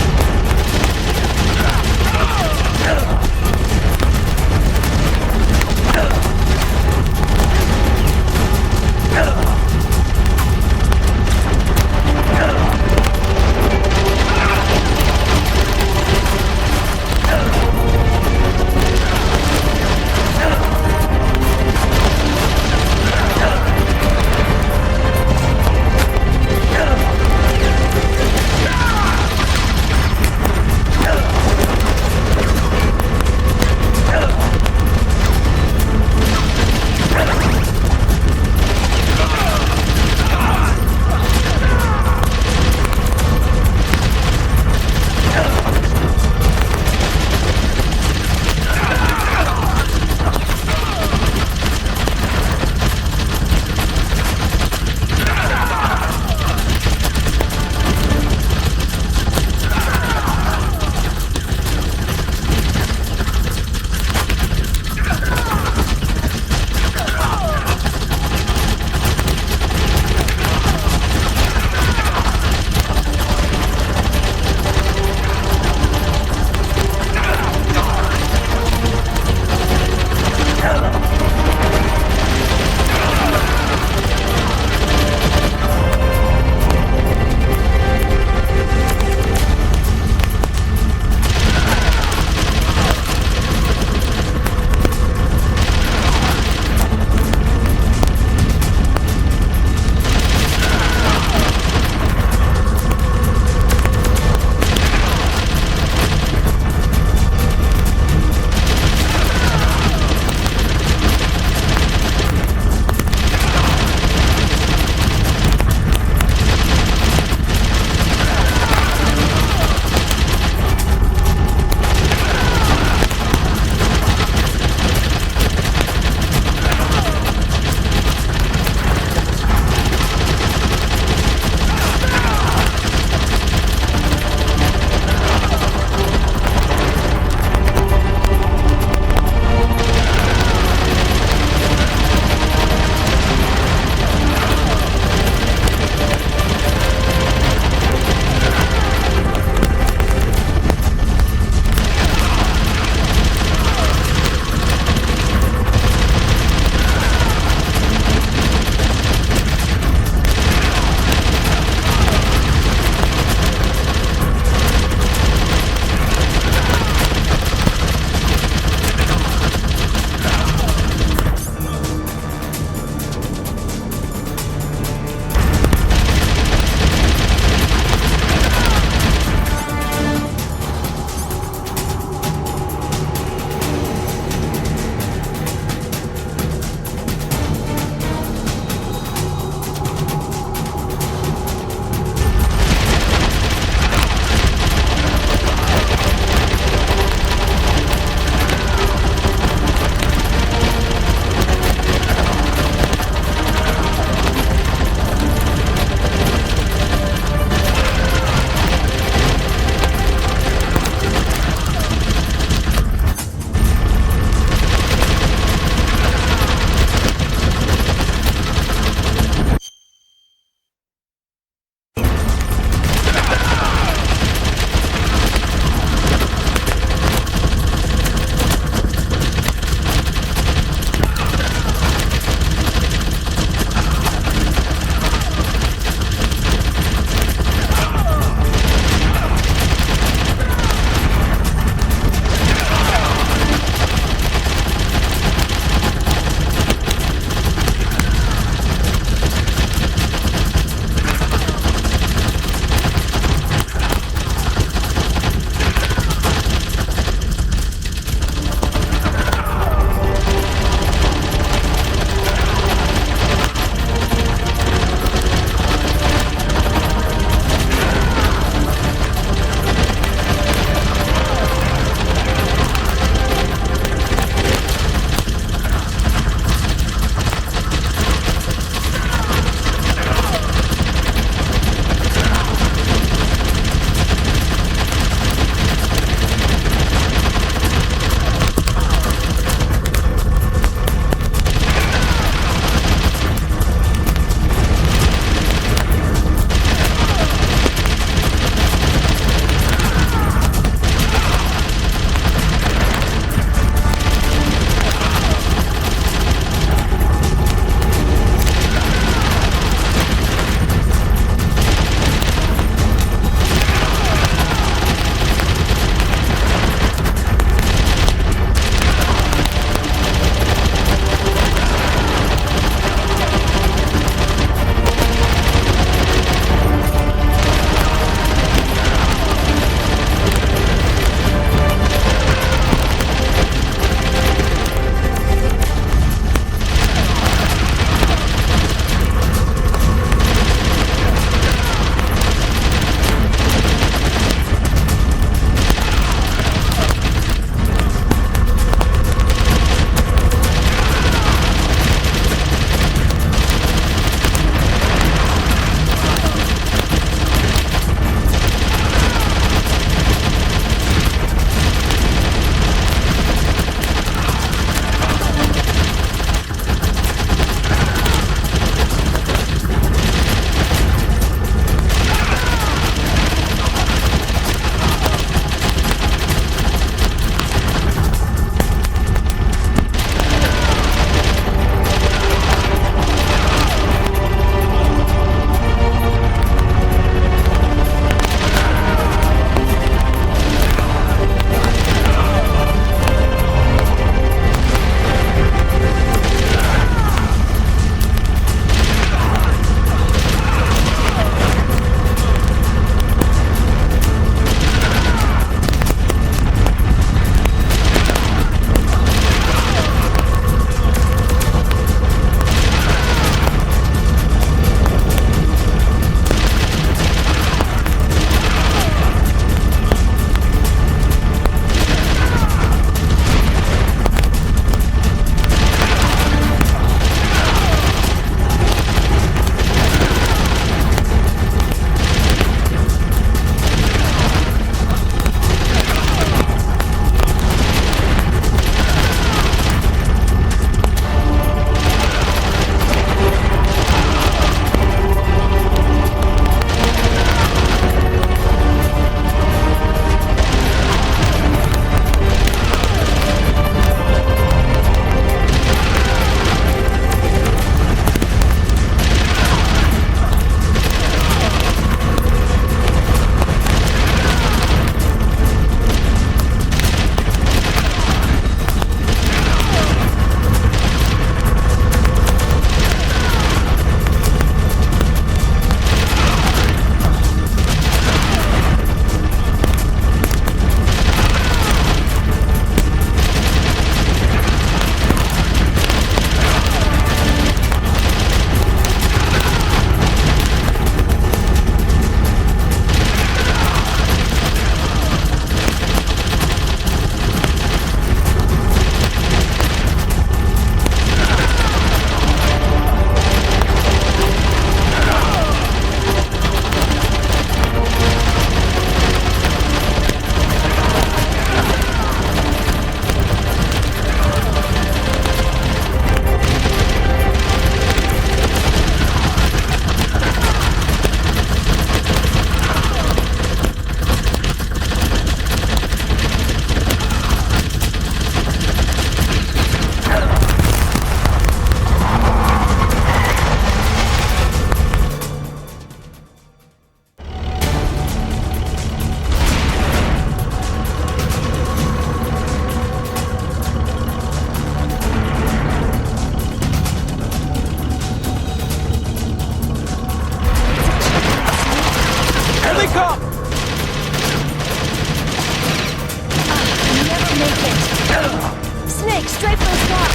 Snake, straight for the top!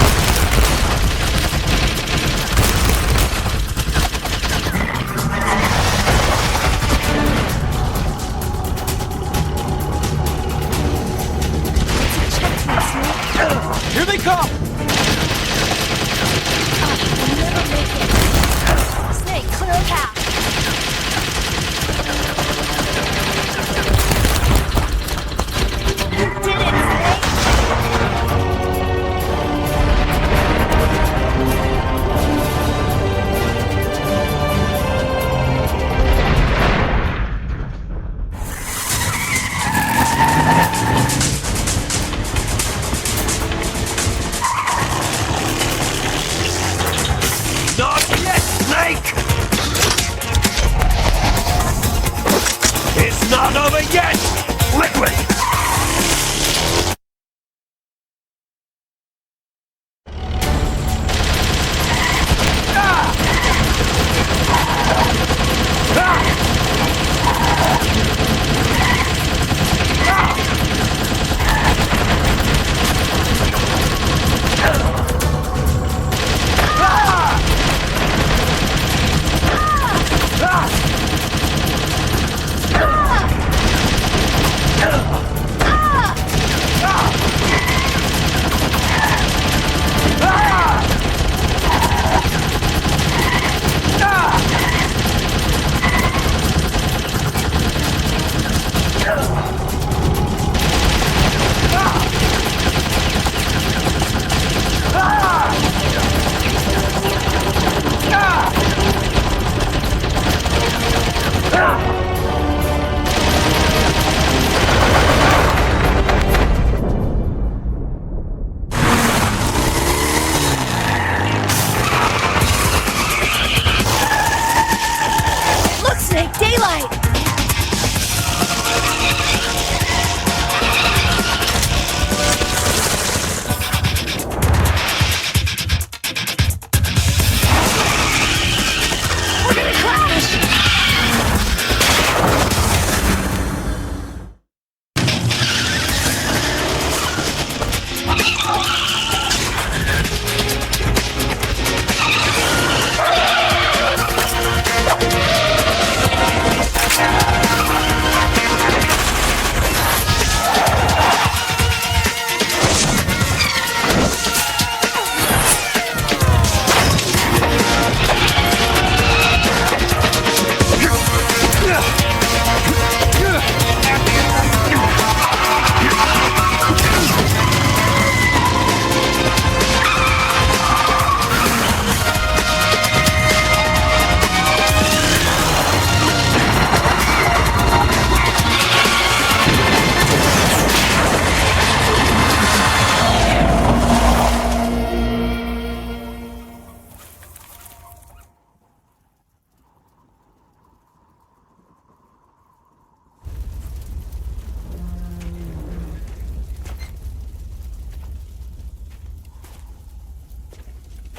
Here they come! We'll never make it. Snake, clear a path. You did it, Snake! Not yet, Snake! It's not over yet! Liquid! Look, Snake, daylight! We're gonna crash!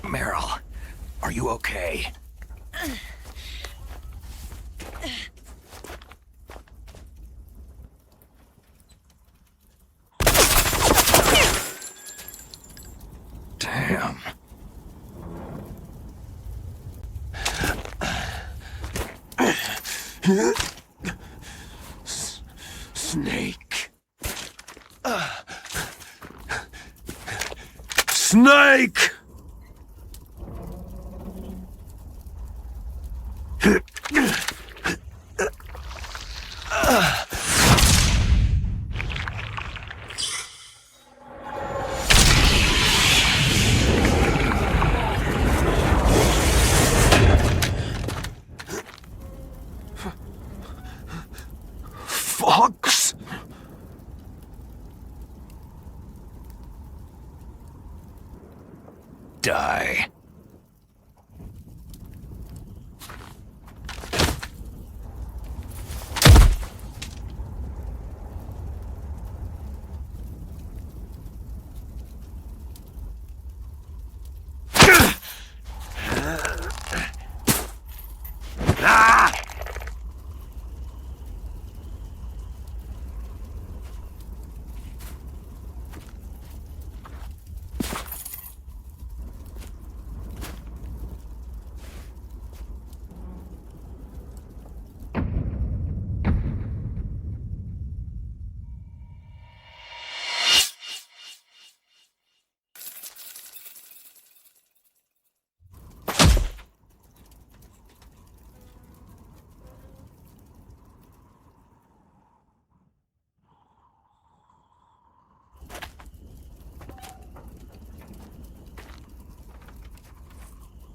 Meryl, are you okay? Damn. Snake. Snake! Fox? Die.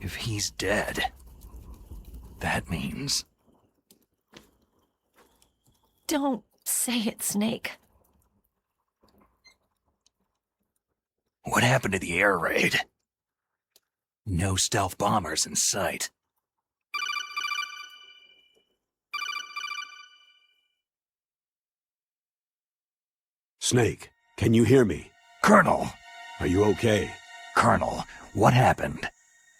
If he's dead, that means... Don't say it, Snake. What happened to the air raid? No stealth bombers in sight. Snake, can you hear me? Colonel! Are you okay? Colonel, what happened?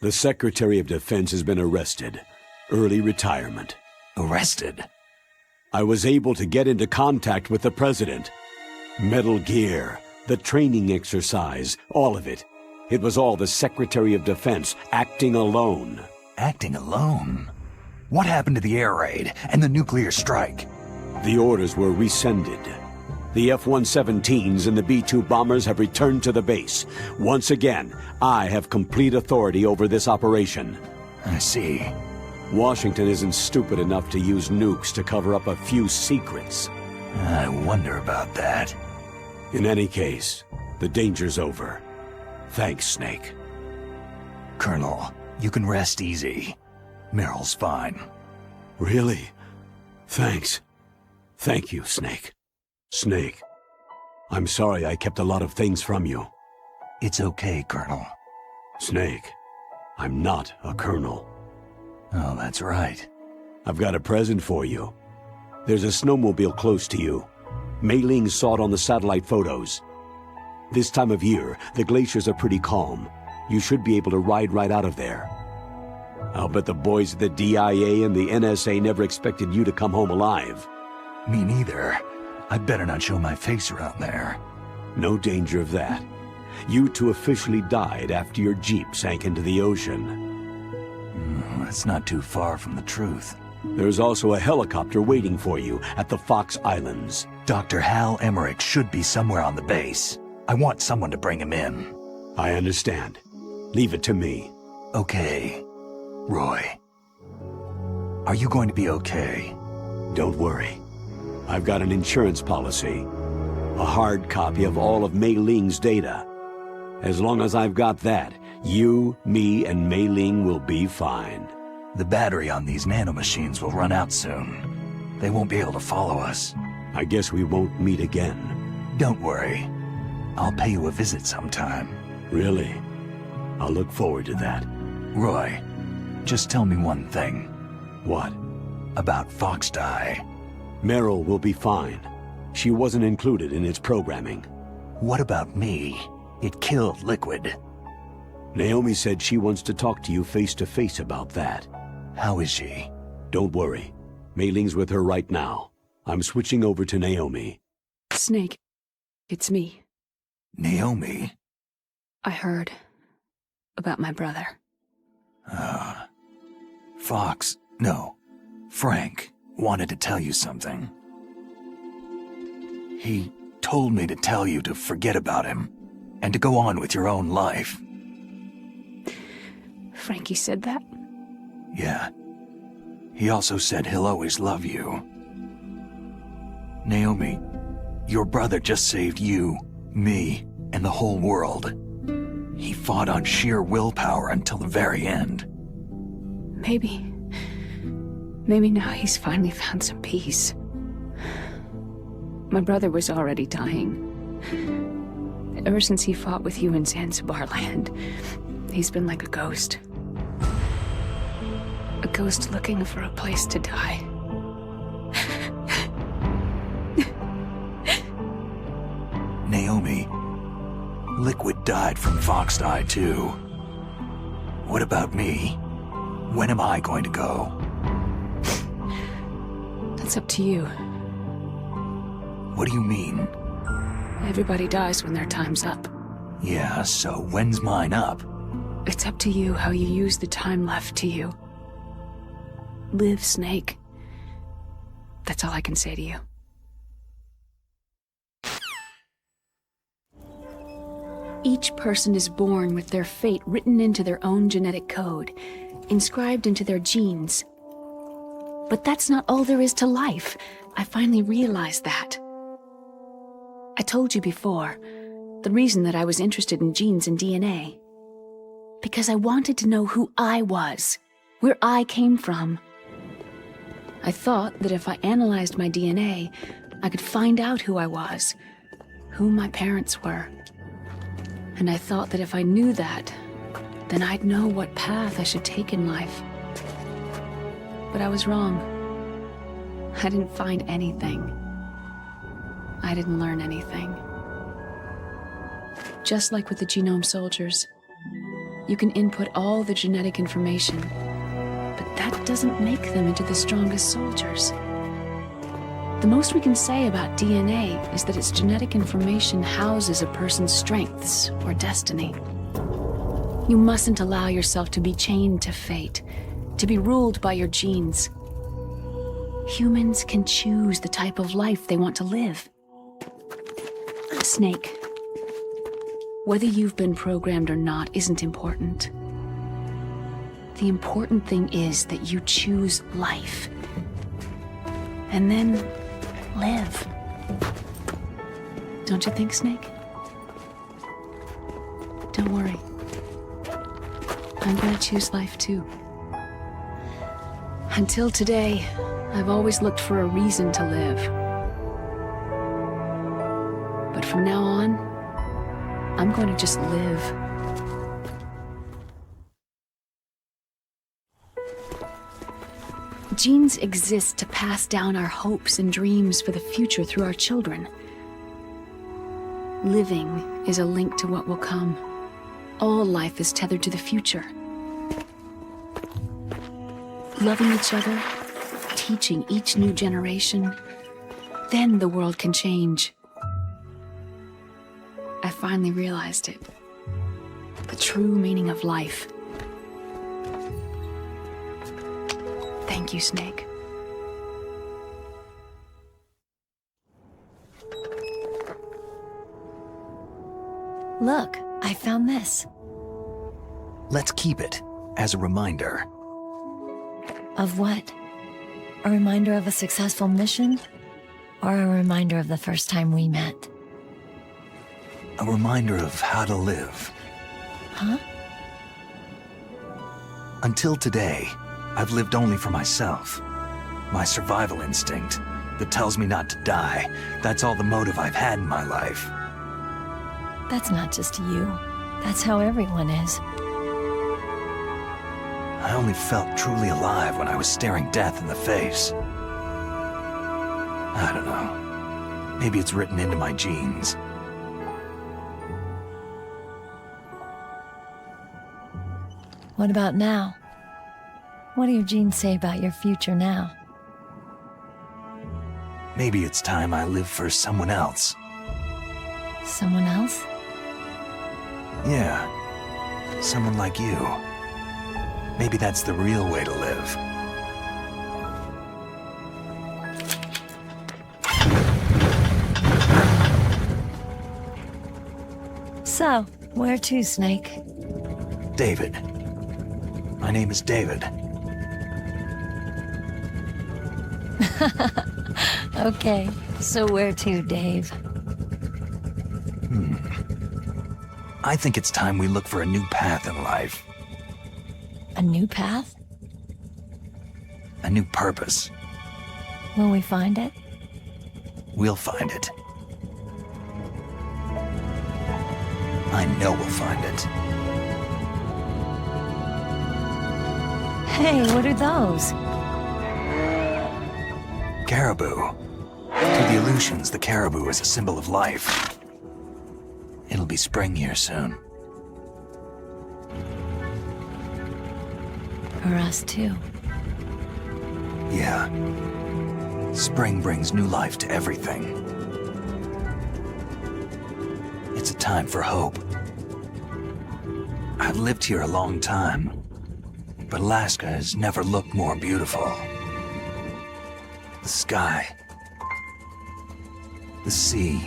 The Secretary of Defense has been arrested. Early retirement. Arrested? I was able to get into contact with the President. Metal Gear, the training exercise, all of it. It was all the Secretary of Defense acting alone. Acting alone? What happened to the air raid and the nuclear strike? The orders were rescinded. The F-117s and the B-2 bombers have returned to the base. Once again, I have complete authority over this operation. I see. Washington isn't stupid enough to use nukes to cover up a few secrets. I wonder about that. In any case, the danger's over. Thanks, Snake. Colonel, you can rest easy. Meryl's fine. Really? Thanks. Thank you, Snake. Snake, I'm sorry I kept a lot of things from you. It's okay, Colonel. Snake, I'm not a colonel. Oh, that's right. I've got a present for you. There's a snowmobile close to you. Mei Ling saw it on the satellite photos. This time of year, the glaciers are pretty calm. You should be able to ride right out of there. I'll bet the boys at the DIA and the NSA never expected you to come home alive. Me neither. I'd better not show my face around there. No danger of that. You two officially died after your Jeep sank into the ocean. That's not too far from the truth. There's also a helicopter waiting for you at the Fox Islands. Dr. Hal Emmerich should be somewhere on the base. I want someone to bring him in. I understand. Leave it to me. Okay. Roy. Are you going to be okay? Don't worry. I've got an insurance policy. A hard copy of all of Mei Ling's data. As long as I've got that, you, me, and Mei Ling will be fine. The battery on these nanomachines will run out soon. They won't be able to follow us. I guess we won't meet again. Don't worry. I'll pay you a visit sometime. Really? I'll look forward to that. Roy, just tell me one thing. What? About Fox Die. Meryl will be fine. She wasn't included in its programming. What about me? It killed Liquid. Naomi said she wants to talk to you face-to-face about that. How is she? Don't worry. Mei Ling's with her right now. I'm switching over to Naomi. Snake, it's me. Naomi? I heard about my brother. Frank wanted to tell you something. He told me to tell you to forget about him and to go on with your own life. Frankie said that? Yeah. He also said he'll always love you. Naomi, your brother just saved you, me, and the whole world. He fought on sheer willpower until the very end. Maybe now he's finally found some peace. My brother was already dying. Ever since he fought with you in Zanzibar land, he's been like a ghost. A ghost looking for a place to die. Naomi, Liquid died from Fox Die too. What about me? When am I going to go? That's up to you. What do you mean? Everybody dies when their time's up. Yeah, so when's mine up? It's up to you how you use the time left to you. Live, Snake. That's all I can say to you. Each person is born with their fate written into their own genetic code, inscribed into their genes. But that's not all there is to life. I finally realized that. I told you before, the reason that I was interested in genes and DNA. Because I wanted to know who I was, where I came from. I thought that if I analyzed my DNA, I could find out who I was, who my parents were. And I thought that if I knew that, then I'd know what path I should take in life. But I was wrong. I didn't find anything. I didn't learn anything. Just like with the genome soldiers, you can input all the genetic information, but that doesn't make them into the strongest soldiers. The most we can say about DNA is that its genetic information houses a person's strengths or destiny. You mustn't allow yourself to be chained to fate, to be ruled by your genes. Humans can choose the type of life they want to live. Snake, whether you've been programmed or not isn't important. The important thing is that you choose life. And then live. Don't you think, Snake? Don't worry. I'm gonna choose life too. Until today, I've always looked for a reason to live. But from now on, I'm going to just live. Genes exist to pass down our hopes and dreams for the future through our children. Living is a link to what will come. All life is tethered to the future. Loving each other, teaching each new generation, then the world can change. I finally realized it. The true meaning of life. Thank you, Snake. Look, I found this. Let's keep it as a reminder. Of what? A reminder of a successful mission? Or a reminder of the first time we met? A reminder of how to live. Huh? Until today, I've lived only for myself. My survival instinct that tells me not to die. That's all the motive I've had in my life. That's not just you. That's how everyone is. I only felt truly alive when I was staring death in the face. I don't know. Maybe it's written into my genes. What about now? What do your genes say about your future now? Maybe it's time I live for someone else. Someone else? Yeah. Someone like you. Maybe that's the real way to live. So, where to, Snake? David. My name is David. Okay, so where to, Dave? I think it's time we look for a new path in life. A new path? A new purpose. Will we find it? We'll find it. I know we'll find it. Hey, what are those? Caribou. To the Aleutians, the caribou is a symbol of life. It'll be spring here soon. For us, too. Yeah. Spring brings new life to everything. It's a time for hope. I've lived here a long time, but Alaska has never looked more beautiful. The sky, the sea,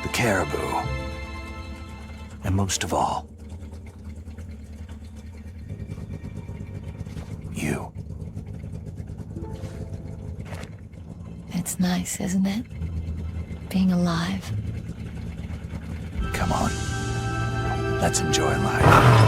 the caribou, and most of all, you. It's nice, isn't it? Being alive. Come on. Let's enjoy life.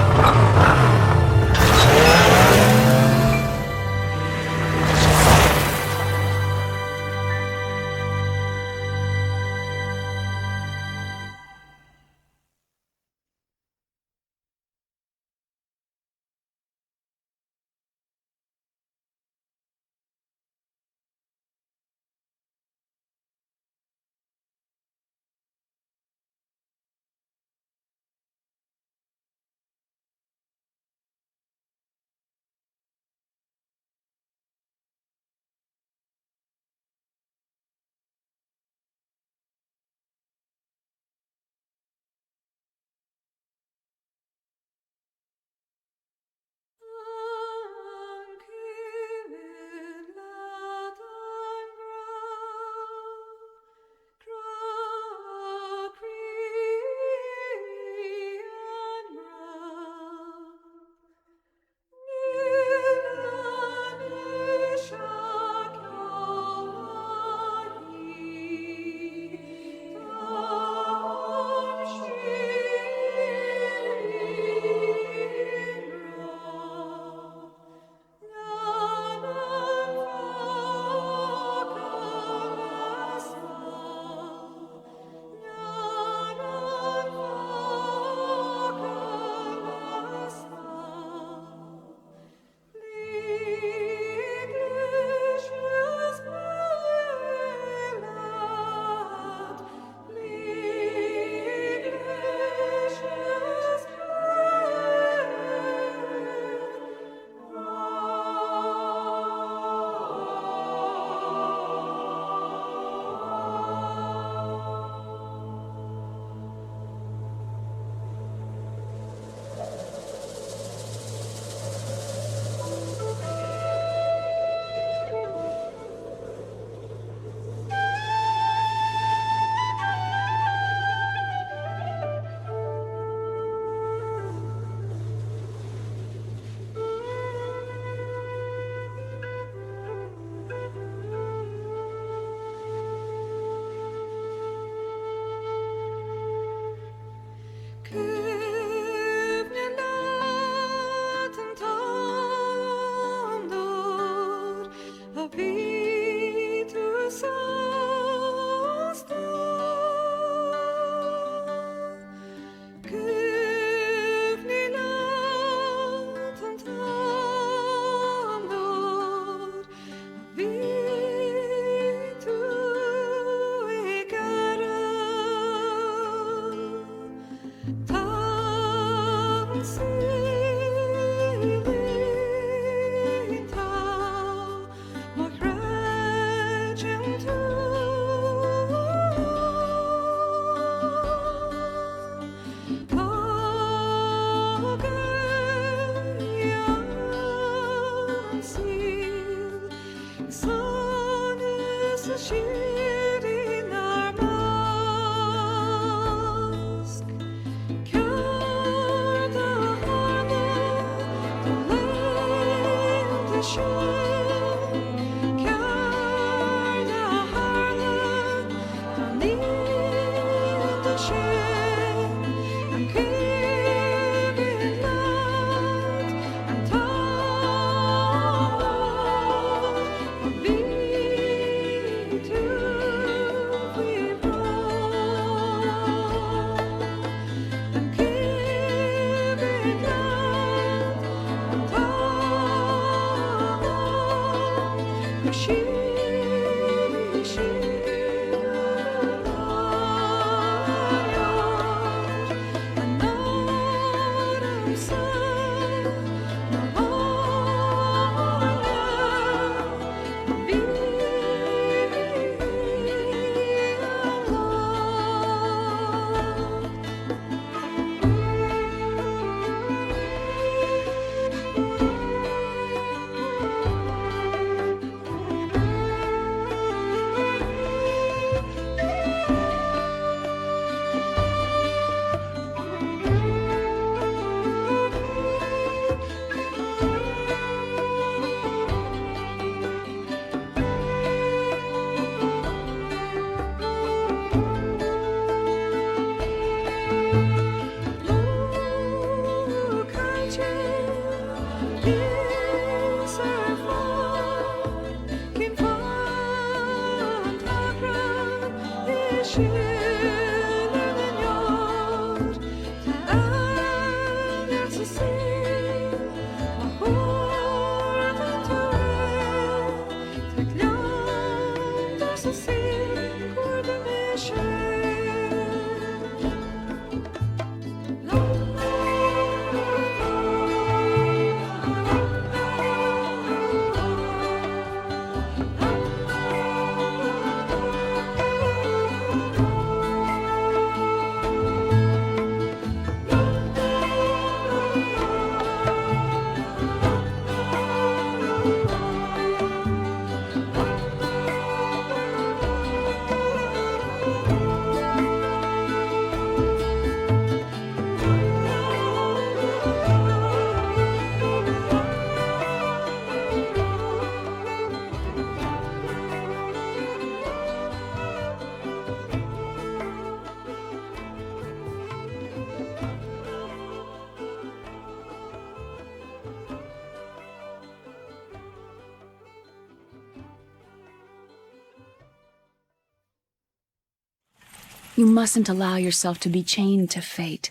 You mustn't allow yourself to be chained to fate,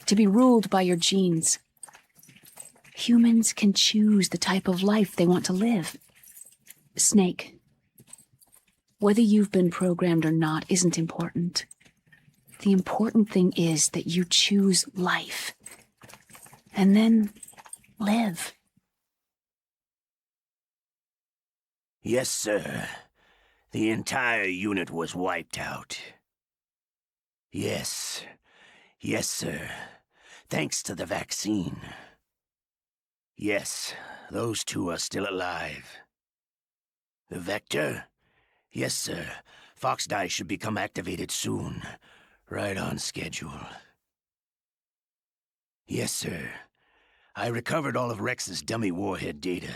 to be ruled by your genes. Humans can choose the type of life they want to live. Snake, whether you've been programmed or not isn't important. The important thing is that you choose life. And then live. Yes, sir. The entire unit was wiped out. Yes. Yes, sir. Thanks to the vaccine. Yes, those two are still alive. The Vector? Yes, sir. Fox Die should become activated soon. Right on schedule. Yes, sir. I recovered all of Rex's dummy warhead data.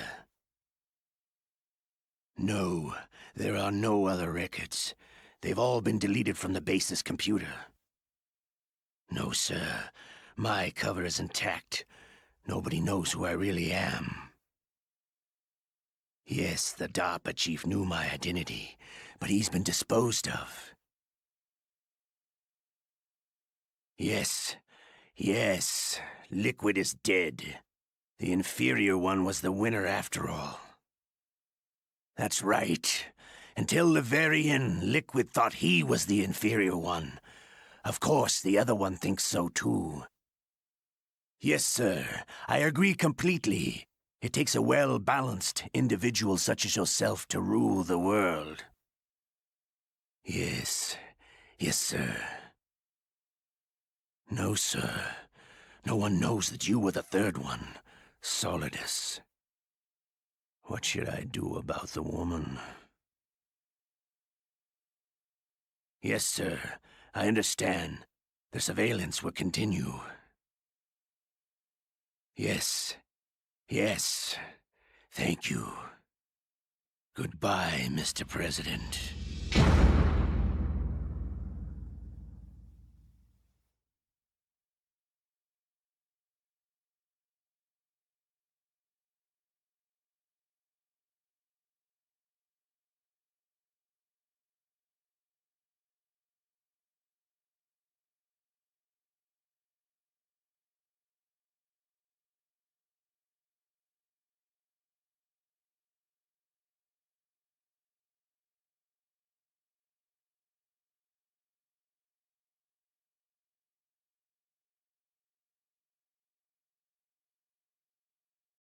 No, there are no other records. They've all been deleted from the base's computer. No, sir. My cover is intact. Nobody knows who I really am. Yes, the DARPA chief knew my identity, but he's been disposed of. Yes. Yes. Liquid is dead. The inferior one was the winner after all. That's right. Until the very end, Liquid thought he was the inferior one. Of course, the other one thinks so too. Yes, sir. I agree completely. It takes a well-balanced individual such as yourself to rule the world. Yes. Yes, sir. No, sir. No one knows that you were the third one, Solidus. What should I do about the woman? Yes, sir. I understand. The surveillance will continue. Yes. Yes. Thank you. Goodbye, Mr. President.